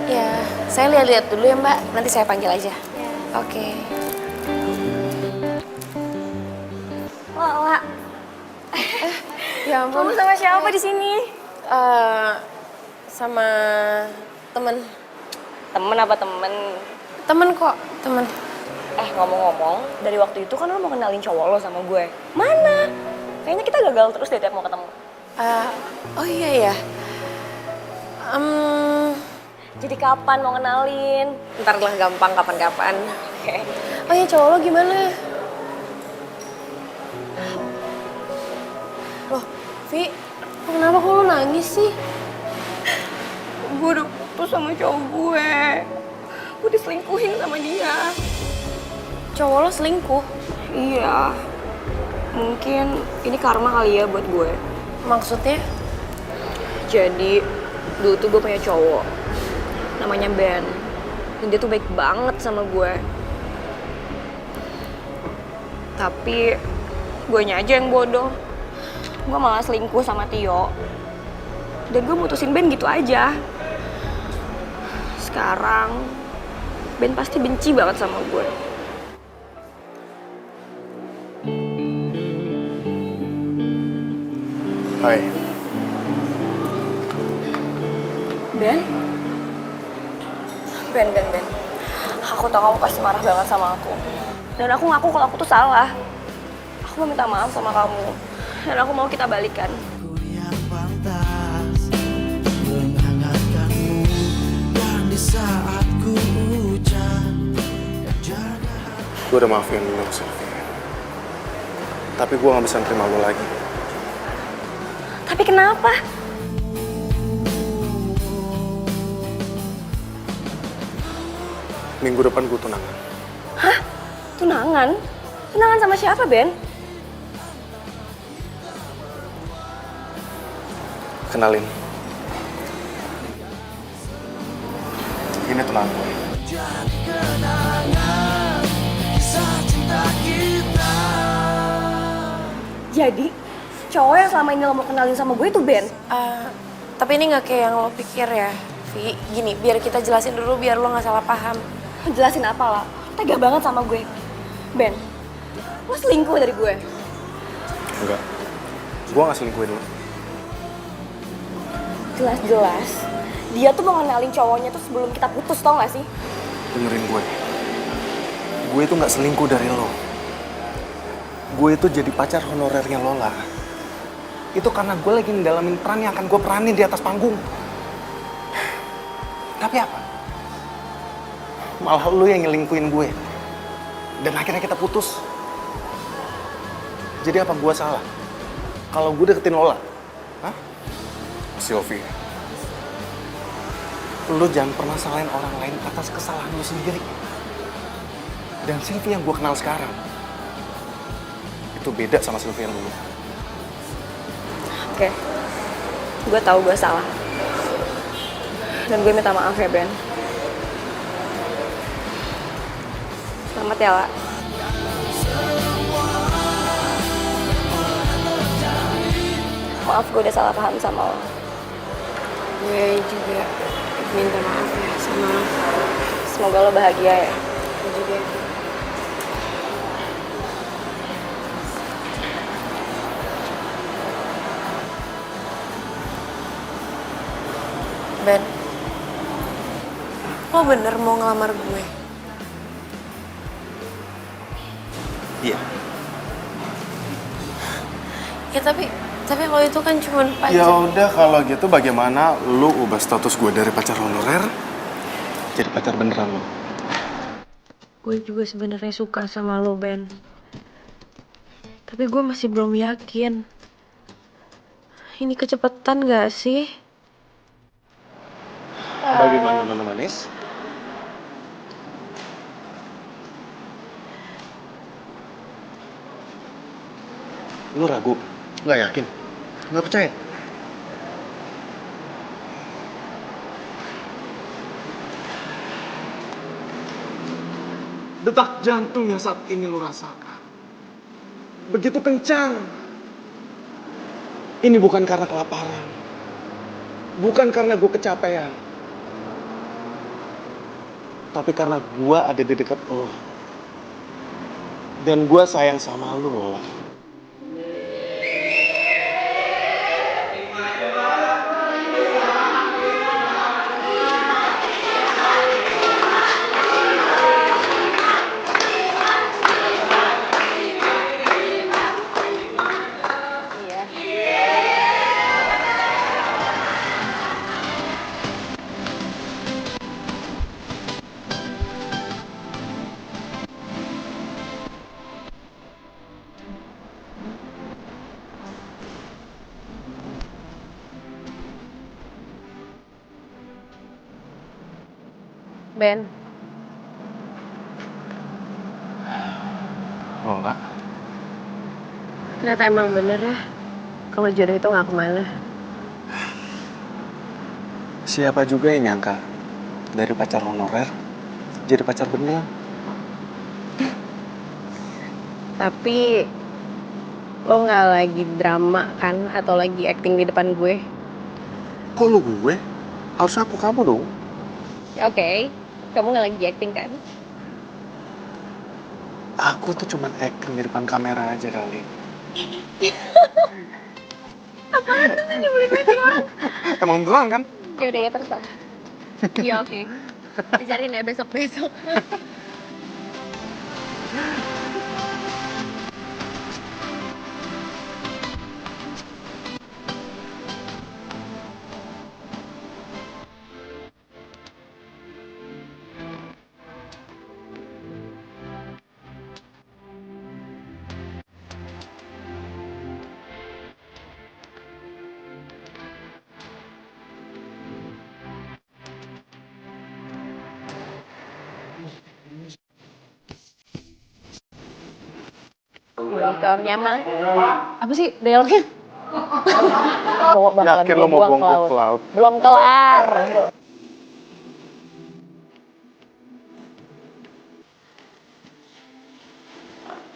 Ya, saya lihat-lihat dulu ya Mbak. Nanti saya panggil aja. Oke. Lola, Ya ampun. kamu sama siapa di sini? Sama temen. Temen apa temen? Temen kok, temen. Ngomong-ngomong, dari waktu itu kan lo mau kenalin cowok lo sama gue. Mana? Kayaknya kita gagal terus deh tiap mau ketemu. Oh iya ya. Jadi kapan mau kenalin? Ntar lah gampang kapan-kapan. Oke. Oh iya, cowok lo gimana? Loh, Vi, kenapa kok lo nangis sih? Gue udah putus sama cowok gue. Gue diselingkuhin sama dia. Cowok lo selingkuh? Iya. Mungkin ini karma kali ya buat gue. Maksudnya? Jadi, dulu tuh gue punya cowok. Namanya Ben. Dan dia tuh baik banget sama gue. Tapi, guenya aja yang bodoh. Gue malah selingkuh sama Tio. Dan gue mutusin Ben gitu aja. Sekarang, Ben pasti benci banget sama gue. Hai. Ben? Ben. Aku tahu kamu pasti marah banget sama aku. Dan aku ngaku kalau aku tuh salah. Aku mau minta maaf sama kamu. Dan aku mau kita balikan. Gue udah maafin lo, Sylvia. Tapi gue gak bisa nerima lo lagi. Tapi kenapa? Minggu depan gue tunangan. Hah? Tunangan? Tunangan sama siapa, Ben? Kenalin. Ini tunangan gue. Jadi, cowok yang selama ini lo mau kenalin sama gue itu Ben? Tapi ini nggak kayak yang lo pikir ya, Vi. Gini, biar kita jelasin dulu biar lo nggak salah paham. Jelasin apa lah? Tega banget sama gue. Ben, lo selingkuh dari gue. Enggak. Gue gak selingkuhin lo. Jelas-jelas, dia tuh mau kenalin cowoknya tuh sebelum kita putus, tau gak sih? Dengerin gue. Gue itu gak selingkuh dari lo. Gue itu jadi pacar honorernya Lola. Itu karena gue lagi ngedalamin peran yang akan gue peranin di atas panggung. Tapi apa? Malah lo yang nyelingkuhin gue. Dan akhirnya kita putus. Jadi apa gue salah? Kalau gue deketin Lola? Hah? Sylvia, lo jangan pernah salahin orang lain atas kesalahan lo sendiri. Dan Sylvia yang gue kenal sekarang, itu beda sama Sylvia yang dulu. Oke, gue tahu gue salah. Dan gue minta maaf ya, Ben. Selamat ya, La. Maaf, gue udah salah paham sama lo. Gue juga minta maaf ya sama lo. Semoga lo bahagia ya. Gue juga. Ben, lo bener mau ngelamar gue? Iya. Ya tapi lo itu kan cuma pacar. Ya udah kalau gitu bagaimana lu ubah status gue dari pacar honorer jadi pacar beneran lo? Gue juga sebenarnya suka sama lo, Ben. Tapi gue masih belum yakin. Ini kecepatan gak sih? Bagaimana Nona Manis? Lu ragu? Nggak yakin? Nggak percaya? Detak jantung yang saat ini lu rasakan begitu kencang. Ini bukan karena kelaparan, bukan karena gue kecapean, tapi karena gue ada di dekat lo dan gue sayang sama lo. Ben, Lola, ternyata emang bener ya. Kalau jodoh itu nggak kemana. siapa juga yang nyangka dari pacar honorer jadi pacar beneran? Tapi lo nggak lagi drama kan atau lagi acting di depan gue? Kok lu gue? Harusnya aku kamu dong. Oke, kamu nggak lagi acting kan? Aku tuh cuman acting di depan kamera aja kali. Emang beneran kan? Ya udah ya terserah. Iya oke. Dicariin ya besok-besok. Monitor nyaman. Apa sih dialognya? Yakin lo mau buang ke laut? Belum kelar.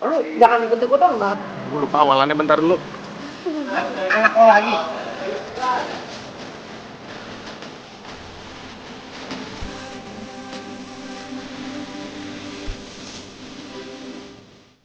Lu jangan ikut-ikutan, Bang. Gue lupa awalannya, bentar dulu. Anak lo lagi.